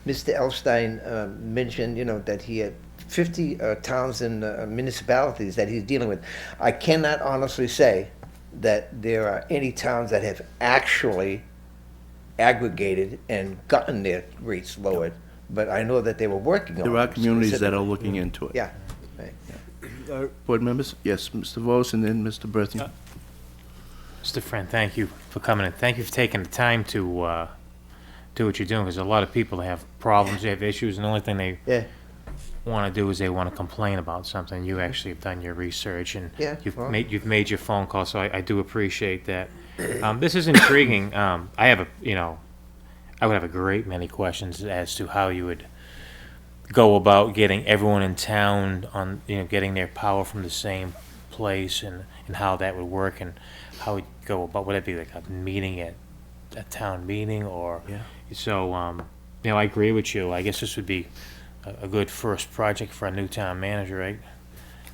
Mr. Elstein mentioned, that he had 50 towns and municipalities that he's dealing with. I cannot honestly say that there are any towns that have actually aggregated and gotten their rates lowered, but I know that they were working on it. There are communities that are specifically. looking into it. Yeah. Right. Board members? Yes, Mr. Vos and then Mr. Berthium. Mr. Friend, thank you for coming in. Thank you for taking the time to do what you're doing, because a lot of people have problems, they have issues, and the only thing they Yeah. want to do is they want to complain about something. You actually have done your research, and Yeah, you've well. made your phone call, so I do appreciate that. This is intriguing. I would have a great many questions as to how you would go about getting everyone in town on, getting their power from the same place, and how that would work, and how it go about, would it be like a meeting at a town meeting, or? Yeah. So, I agree with you. I guess this would be a good first project for a new town manager, right?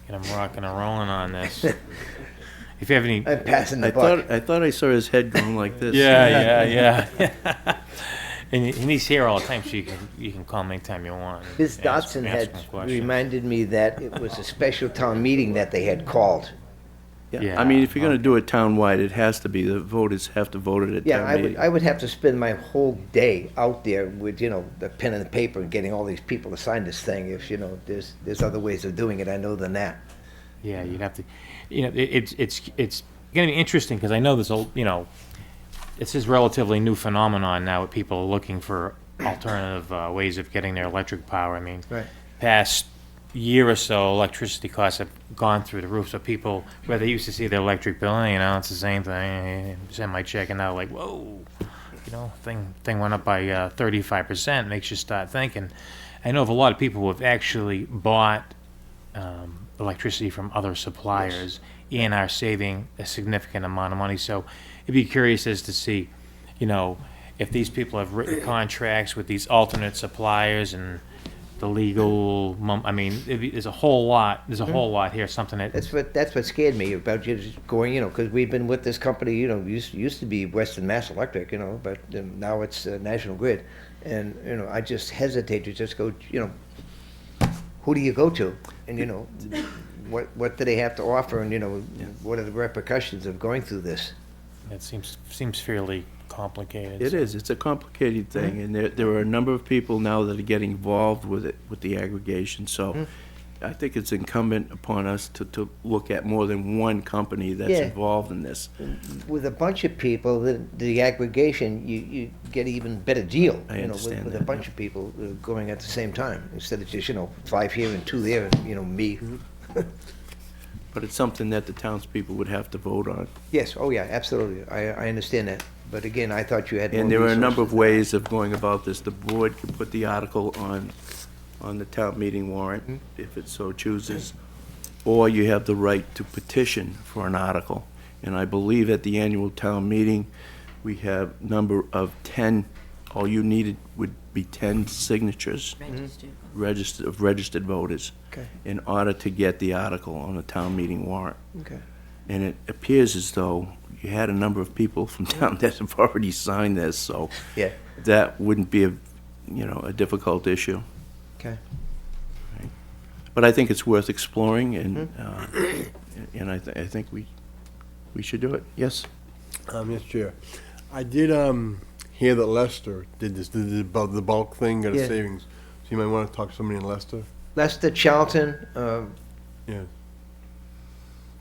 Get them rocking and rolling on this. If you have any. I'm passing the I buck. thought I saw his head going like this. Yeah. And he's here all the time, so you can call him anytime you want. and Ms. ask Dotson him had questions. reminded me that it was a special town meeting that they had called. Yeah, I mean, if you're gonna do it townwide, it has to be, the voters have to vote it at Yeah, town meeting. I would have to spend my whole day out there with, the pen and the paper and getting all these people to sign this thing if, there's other ways of doing it, I know than that. Yeah, you'd have to, it's gonna be interesting, because I know this, it's this relatively new phenomenon now, with people looking for alternative ways of getting their electric power. I mean, Right. past year or so, electricity costs have gone through the roof, so people, where they used to see their electric bill, it's the same thing, send my check, and now like, whoa, thing went up by 35%, makes you start thinking. I know of a lot of people who have actually bought electricity from other suppliers and are saving a significant amount of money, so I'd be curious as to see, if these people have written contracts with these alternate suppliers and the legal, there's a whole lot, here, something that, That's what scared me about you just going, because we've been with this company, used to be Western Mass Electric, but now it's National Grid. And, I just hesitate to just go, who do you go to? And, what do they have to offer? And, what are the repercussions of going through this? that seems fairly complicated. It so- is, it's a complicated thing, and there are a number of people now that are getting involved with it, with the aggregation, so I think it's incumbent upon us to look at more than one company that's Yeah. involved in this. With a bunch of people, the aggregation, you get an even better deal. I understand with a that, bunch of people going at the same time, instead of just, 5 here and 2 there, and, me. But it's something that the townspeople would have to vote on. Yes, oh yeah, absolutely, I understand that. But again, I thought you had more And there are a number of resources. ways of going about this. The board can put the article on the town meeting warrant, if it so chooses, or you have the right to petition for an article. And I believe at the annual town meeting, we have number of 10, all you needed would be 10 signatures, registered voters, Okay. in order to get the article on the town meeting warrant. Okay. And it appears as though you had a number of people from town that have already signed this, so Yeah. that wouldn't be a difficult issue. Okay. But I think it's worth exploring, and I think we should do it. Yes? Yes, Chair. I did hear that Leicester did the bulk thing, got a Yeah. savings. So you might want to talk to somebody in Leicester. Leicester, Charlton, Yeah.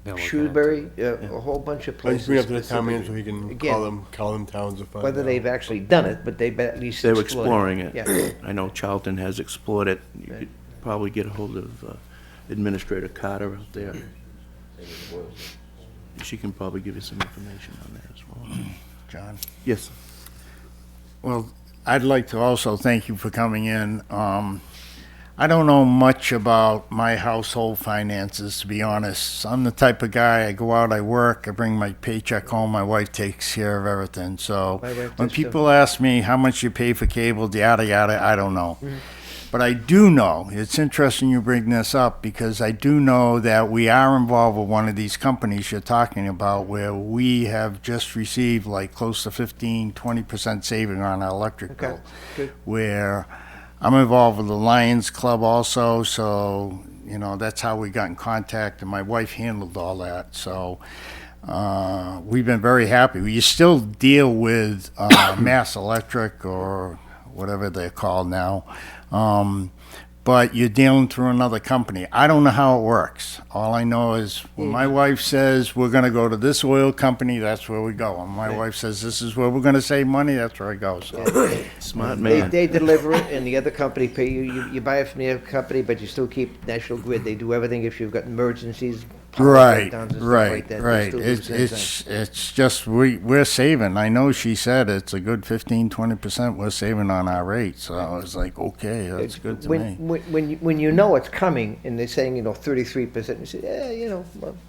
They'll look at it. Shrewsbury, a whole bunch of I places. just bring it up to the town specifically. manager so he can Again, call them towns to find whether out. they've actually done it, but they've at least They're explored exploring it. Yeah. I know Charlton has explored it. You Right. could probably get a hold of Administrator Carter out there. She can probably give you some information on that as well. John. Yes. Well, I'd like to also thank you for coming in. I don't know much about my household finances, to be honest. I'm the type of guy, I go out, I work, I bring my paycheck home, my wife takes care of everything. So My wife when does too. people ask me how much you pay for cable, yada, yada, I don't know. But I do know, it's interesting you bring this up, because I do know that we are involved with one of these companies you're talking about, where we have just received like close to 15-20% saving on our electric Okay, bill. good. Where I'm involved with the Lions Club also, so, that's how we got in contact, and my wife handled all that, so we've been very happy. You still deal with Mass Electric, or whatever they're called now, but you're dealing through another company. I don't know how it works. All I know is when my wife says we're going to go to this oil company, that's where we go. And my wife says this is where we're going to save money, that's where I go. So Smart They, man. they deliver it, and the other company pay you. You buy it from the other company, but you still keep National Grid. They do everything if you've got emergencies. power right, breakdowns and stuff right, like that. They right. still do the same It's just we're saving. I know she said it's a good 15-20% we're saving on our rate. So I was like, okay, that's good to me. When you know it's coming, and they're saying 33%, you say, yeah,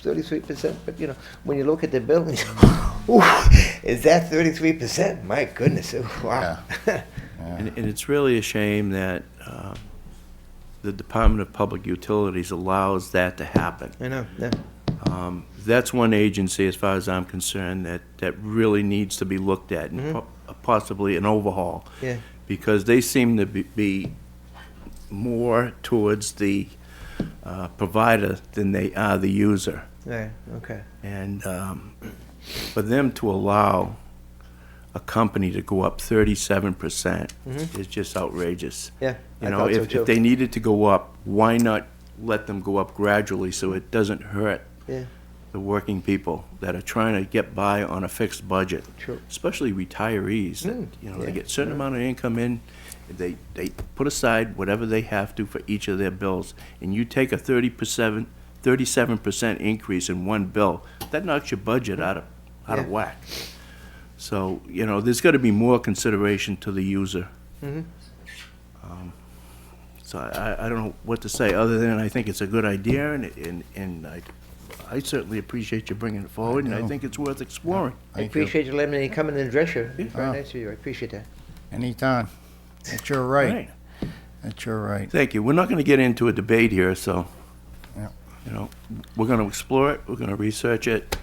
33%. But when you look at the bill, and you say, ooh, is that 33%? My goodness, ooh, wow. And it's really a shame that the Department of Public Utilities allows that to happen. I know. Yeah. That's one agency, as far as I'm concerned, that really needs to be looked at, and possibly an overhaul. Yeah. Because they seem to be more towards the provider than they are the user. Right. Okay. And for them to allow a company to go up 37% is just outrageous. Yeah. You I know, thought so if too. they needed to go up, why not let them go up gradually so it doesn't hurt Yeah. the working people that are trying to get by on a fixed budget? True. Especially retairies, that, yeah, they get a certain amount of income in, they put aside whatever they have to for each of their bills, and you take a 37% increase in one bill, that knocks your budget out of Yeah. whack. So, there's got to be more consideration to the user. So I don't know what to say, other than I think it's a good idea, and I certainly appreciate you bringing it forward, and I know. think it's worth exploring. I Thank you. appreciate you letting me come in and address you. Very Oh. nice of you. I appreciate that. Anytime. That's your right. Right. That's your right. Thank you. We're not going to get into a debate here, so, Yeah. we're going to explore it, we're going to research it,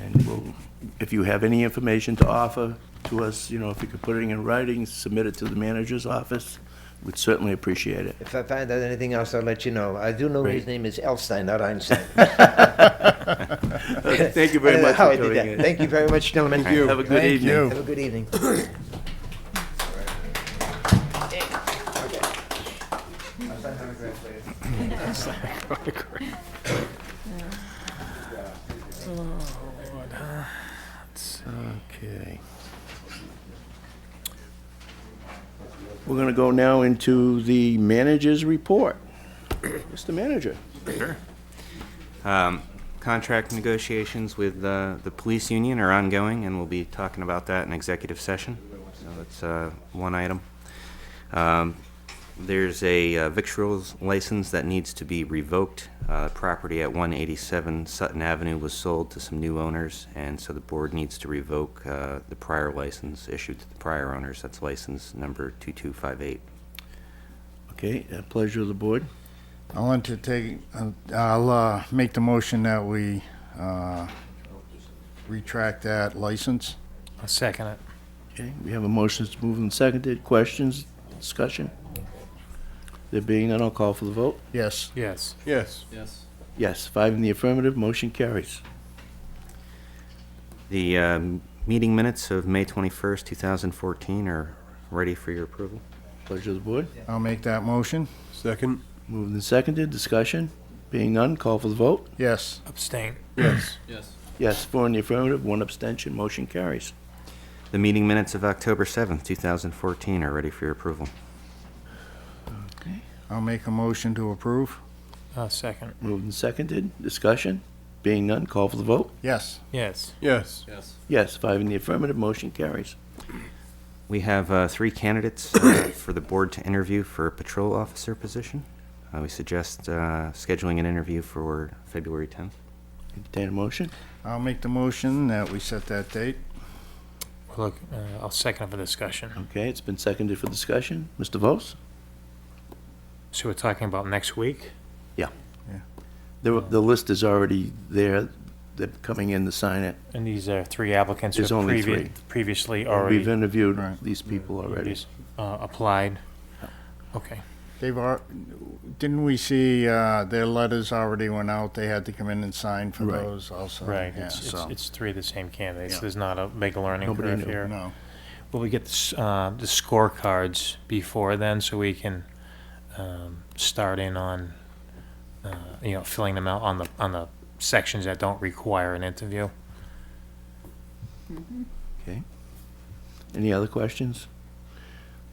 and if you have any information to offer to us, if you could put it in writing, submit it to the manager's office, we'd certainly appreciate it. If I find out anything else, I'll let you know. I do know his Great. name is Elstein, not Einstein. Thank you very I don't know much how for I did doing that. it. Thank you very much, gentlemen. Have a good Thank evening. you. Have a good evening. Okay. We're going to go now into the manager's report. Mr. Manager. Contract negotiations with the police union are ongoing, and we'll be talking about that in executive session. So that's one item. There's a victuals license that needs to be revoked. Property at 187 Sutton Avenue was sold to some new owners, and so the board needs to revoke the prior license issued to the prior owners. That's license number 2258. Okay, pleasure of the board. I'll make the motion that we retract that license. I'll second it. Okay, we have a motion that's moved and seconded. Questions? Discussion? There being none, I'll call for the vote. Yes. Yes. Yes. Yes, 5 in the affirmative, motion carries. The meeting minutes of May 21st, 2014 are ready for your approval. Pleasure of the board. I'll make that motion. Second? Moved and seconded, discussion? Being none, call for the vote. Yes. Abstain. Yes. Yes, 4 in the affirmative, 1 abstention, motion carries. The meeting minutes of October 7th, 2014 are ready for your approval. I'll make a motion to approve. Second. Moved and seconded, discussion? Being none, call for the vote. Yes. Yes. Yes. Yes, 5 in the affirmative, motion carries. We have 3 candidates for the board to interview for a patrol officer position. We suggest scheduling an interview for February 10th. Entertain a motion? I'll make the motion that we set that date. Look, I'll second it for discussion. Okay, it's been seconded for discussion. Mr. Vos? So we're talking about next week? The list is already there. They're coming in to sign it. And these are 3 applicants who There's have only 3. previously We've already interviewed Right. these people already. applied? Okay. Didn't we see their letters already went out? They had to come in and sign for Right. those also. Right, Yeah, it's so, it's 3 of the same candidates. Yeah. There's not a big learning Nobody curve knew. here. no. Will we get the scorecards before then, so we can start in on, filling them out on the sections that don't require an interview? Okay. Any other questions?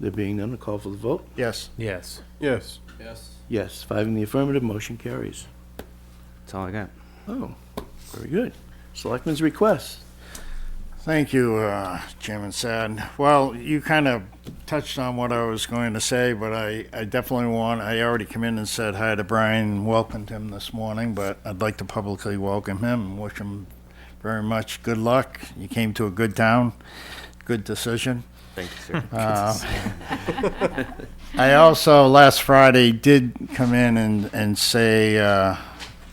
There being none, a call for the vote. Yes. Yes. Yes. Yes, 5 in the affirmative, motion carries. That's all I got. Oh, very good. Selectmen's request. Thank you, Chairman Sad. Well, you kind of touched on what I was going to say, but I definitely I already come in and said hi to Brian and welcomed him this morning, but I'd like to publicly welcome him and wish him very much good luck. You came to a good town, good decision. Thank you, sir. I also, last Friday, did come in and say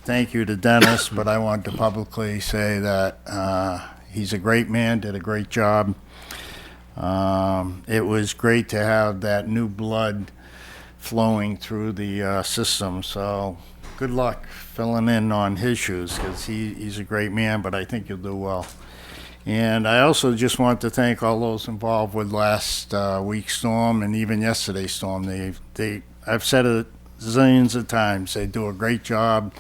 thank you to Dennis, but I want to publicly say that he's a great man, did a great job. It was great to have that new blood flowing through the system, so good luck filling in on his shoes, because he's a great man, but I think you'll do well. And I also just want to thank all those involved with last week's storm and even yesterday's storm. I've said it zillions of times, they do a great job.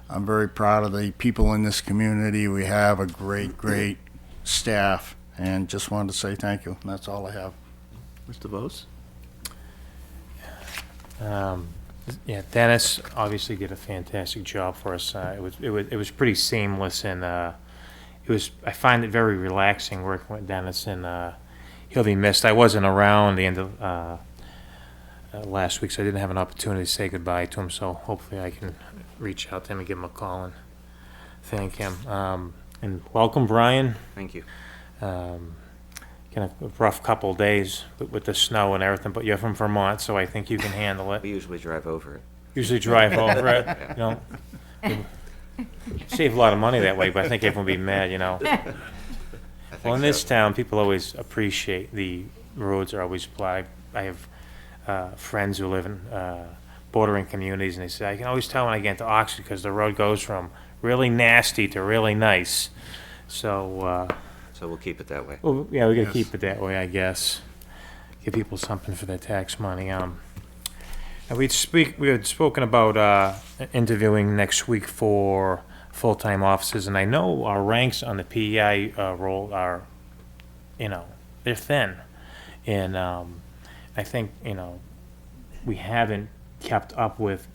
I'm very proud of the people in this community. We have a great staff, and just wanted to say thank you. And that's all I have. Mr. Vos? Yeah, Dennis obviously did a fantastic job for us. It was pretty seamless, and I find it very relaxing working with Dennis, and he'll be missed. I wasn't around the end of last week, so I didn't have an opportunity to say goodbye to him. So hopefully I can reach out to him and give him a call and thank him. And welcome, Brian. Thank you. Kind of a rough couple of days with the snow and everything, but you're from Vermont, so I think you can handle We it. usually drive over it. Usually drive over it, Save a lot of money that way, but I think everyone will be mad, I think Well, in so. this town, people always appreciate the roads are always ploughed. I have friends who live in bordering communities, and they say, I can always tell when I get into Oxford because the road goes from really nasty to really nice. So, So we'll keep it that way. well, yeah, we gotta Yes. keep it that way, I guess. Give people something for their tax money. And we had spoken about interviewing next week for full-time officers, and I know our ranks on the PEI role are, they're thin. And I think, we haven't kept up with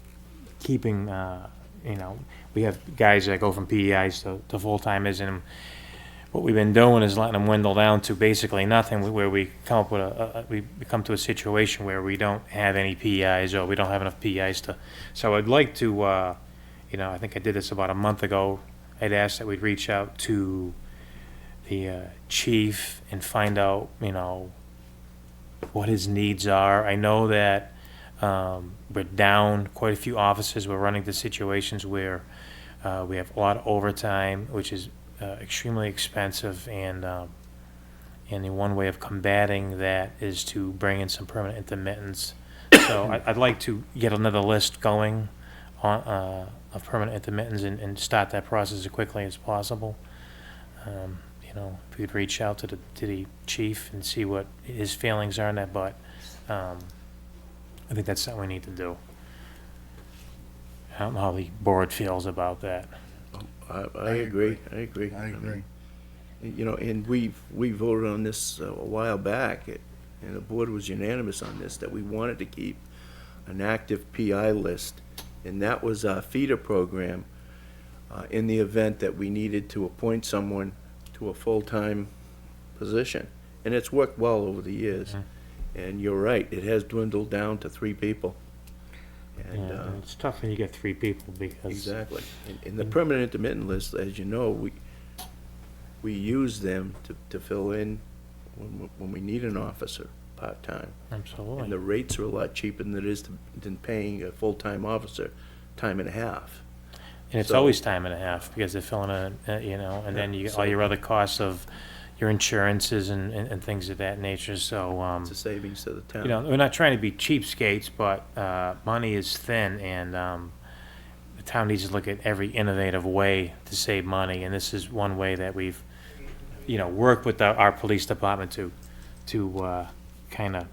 keeping, we have guys that go from PEIs to full-timers, and what we've been doing is letting them dwindle down to basically nothing, where we come up with we come to a situation where we don't have any PEIs, or we don't have enough PEIs to. So I'd like to, I think I did this about a month ago. I'd asked that we'd reach out to the chief and find out, what his needs are. I know that we're down quite a few officers. We're running into situations where we have a lot of overtime, which is extremely expensive, and And the one way of combating that is to bring in some permanent intermittents. So I'd like to get another list going on, of permanent intermittents and start that process as quickly as possible. You know, if we could reach out to the chief and see what his feelings are on that, but I think that's something we need to do. I don't know how the board feels about that. I agree, I agree. I agree. You know, and we voted on this a while back, and the board was unanimous on this, that we wanted to keep an active PI list, and that was our feeder program in the event that we needed to appoint someone to a full-time position. And it's worked well over the years. And you're right, it has dwindled down to 3 people. And, Yeah, it's tough when you get 3 people because. exactly. In the permanent intermittent list, as you know, we use them to fill in when we need an officer part-time. And Absolutely. the rates are a lot cheaper than it is than paying a full-time officer time and a half. And it's So- always time and a half because they're filling you know, and then you get all your other costs of your insurances and things of that nature, so, It's a savings to the town. you know, we're not trying to be cheapskates, but, money is thin and, the town needs to look at every innovative way to save money, and this is one way that we've, you know, worked with our police department to kind of,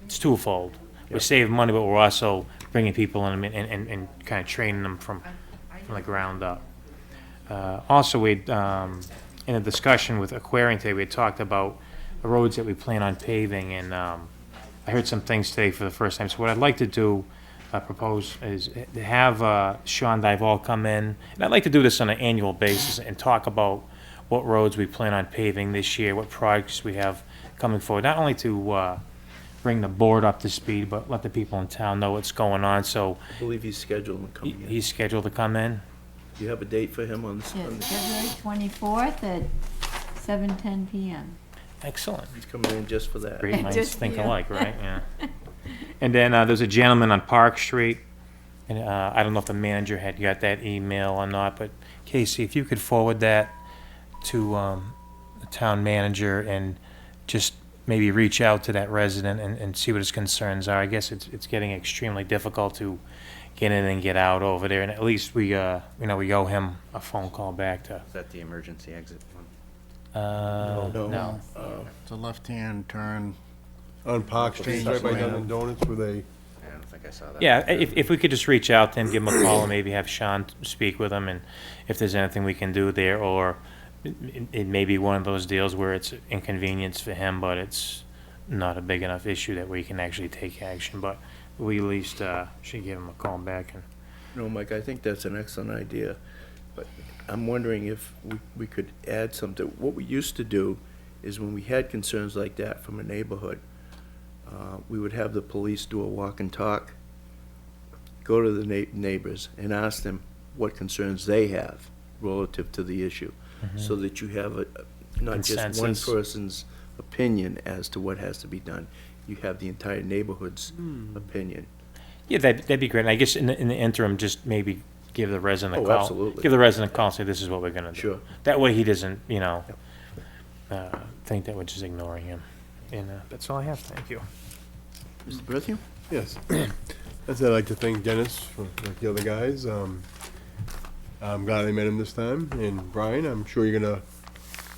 it's twofold. We're saving money, but we're also bringing people in and kind of training them from the ground up. Also, we'd, in a discussion with Aquarian today, we had talked about the roads that we plan on paving, and I heard some things today for the first time. So what I'd like to do, propose, is to have Sean Dival come in, and I'd like to do this on an annual basis and talk about what roads we plan on paving this year, what projects we have coming forward, not only to bring the board up to speed, but let the people in town know what's going on. So I believe he's scheduled to come in. he's scheduled to come in. Do you have a date for him on this? Yes, February 24th at 7:10 PM. Excellent. He's coming in just for that. Great minds Just think you. alike, right? Yeah. And then there's a gentleman on Park Street, and I don't know if the manager had got that email or not, but Casey, if you could forward that to the town manager and just maybe reach out to that resident and see what his concerns are. I guess it's getting extremely difficult to get in and get out over there, and at least we owe him a phone call back to. Is that the emergency exit one? No. It's a left-hand turn. On Park Street, right by Dunkin' Donuts, where they, I don't think I saw that. Yeah, if we could just reach out to him, give him a call, and maybe have Sean speak with him, and if there's anything we can do there, or it may be one of those deals where it's inconvenience for him, but it's not a big enough issue that we can actually take action, but we at least should give him a call back. And No, Mike, I think that's an excellent idea, but I'm wondering if we could add something. What we used to do is when we had concerns like that from a neighborhood, we would have the police do a walk and talk, go to the neighbors and ask them what concerns they have relative to the issue, so that you have not just one Consensus. person's opinion as to what has to be done. You have the entire neighborhood's opinion. yeah, that'd be great. And I guess in the interim, just maybe give the resident a Oh, call. absolutely. Give the resident a call and say, this is what we're gonna do. Sure. That way he doesn't, think that we're just ignoring him. And that's all I have. Thank you. Mr. Bertheum? yes. That's it, I'd like to thank Dennis for, like the other guys. I'm glad I met him this time, and Brian, I'm sure you're gonna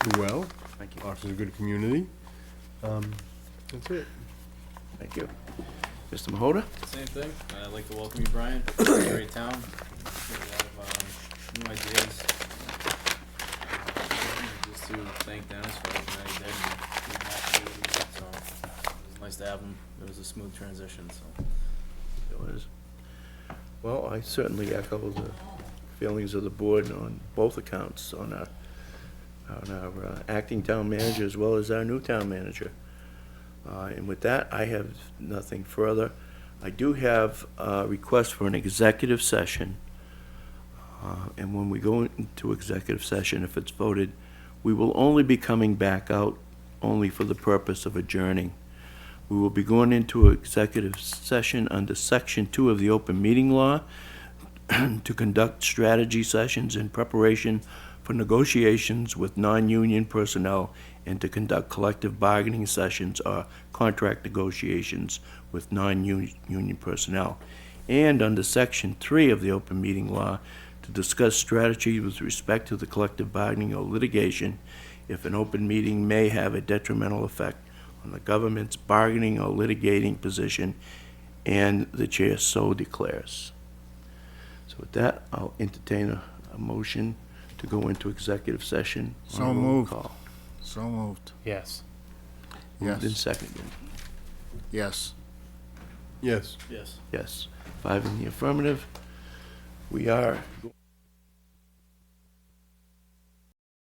do well. Thank you. Offers a good community. That's it. Thank you. Mr. Mahota? Same thing. I'd like to welcome you, Brian. It's a great town. We have new ideas. Just to thank Dennis for everything that he did and being happy with it. So it was nice to have him. It was a smooth transition. So It was. Well, I certainly echo the feelings of the board on both accounts, on our acting town manager as well as our new town manager. And with that, I have nothing further. I do have a request for an executive session. And when we go into executive session, if it's voted, we will only be coming back out only for the purpose of adjourning. We will be going into executive session under Section 2 of the Open Meeting Law to conduct strategy sessions in preparation for open negotiations with non-union personnel and to conduct collective bargaining sessions or contract negotiations with non-union personnel. And under Section 3 of the open meeting law, to discuss strategy with respect to the collective bargaining or litigation if an open meeting may have a detrimental effect on the government's bargaining or litigating position, and the chair so declares. So with that, I'll entertain a motion to go into executive session. So on a roll moved. call. So moved. Yes. Moved and Yes. seconded. Yes. Yes. Yes. Yes. 5 in the affirmative. We are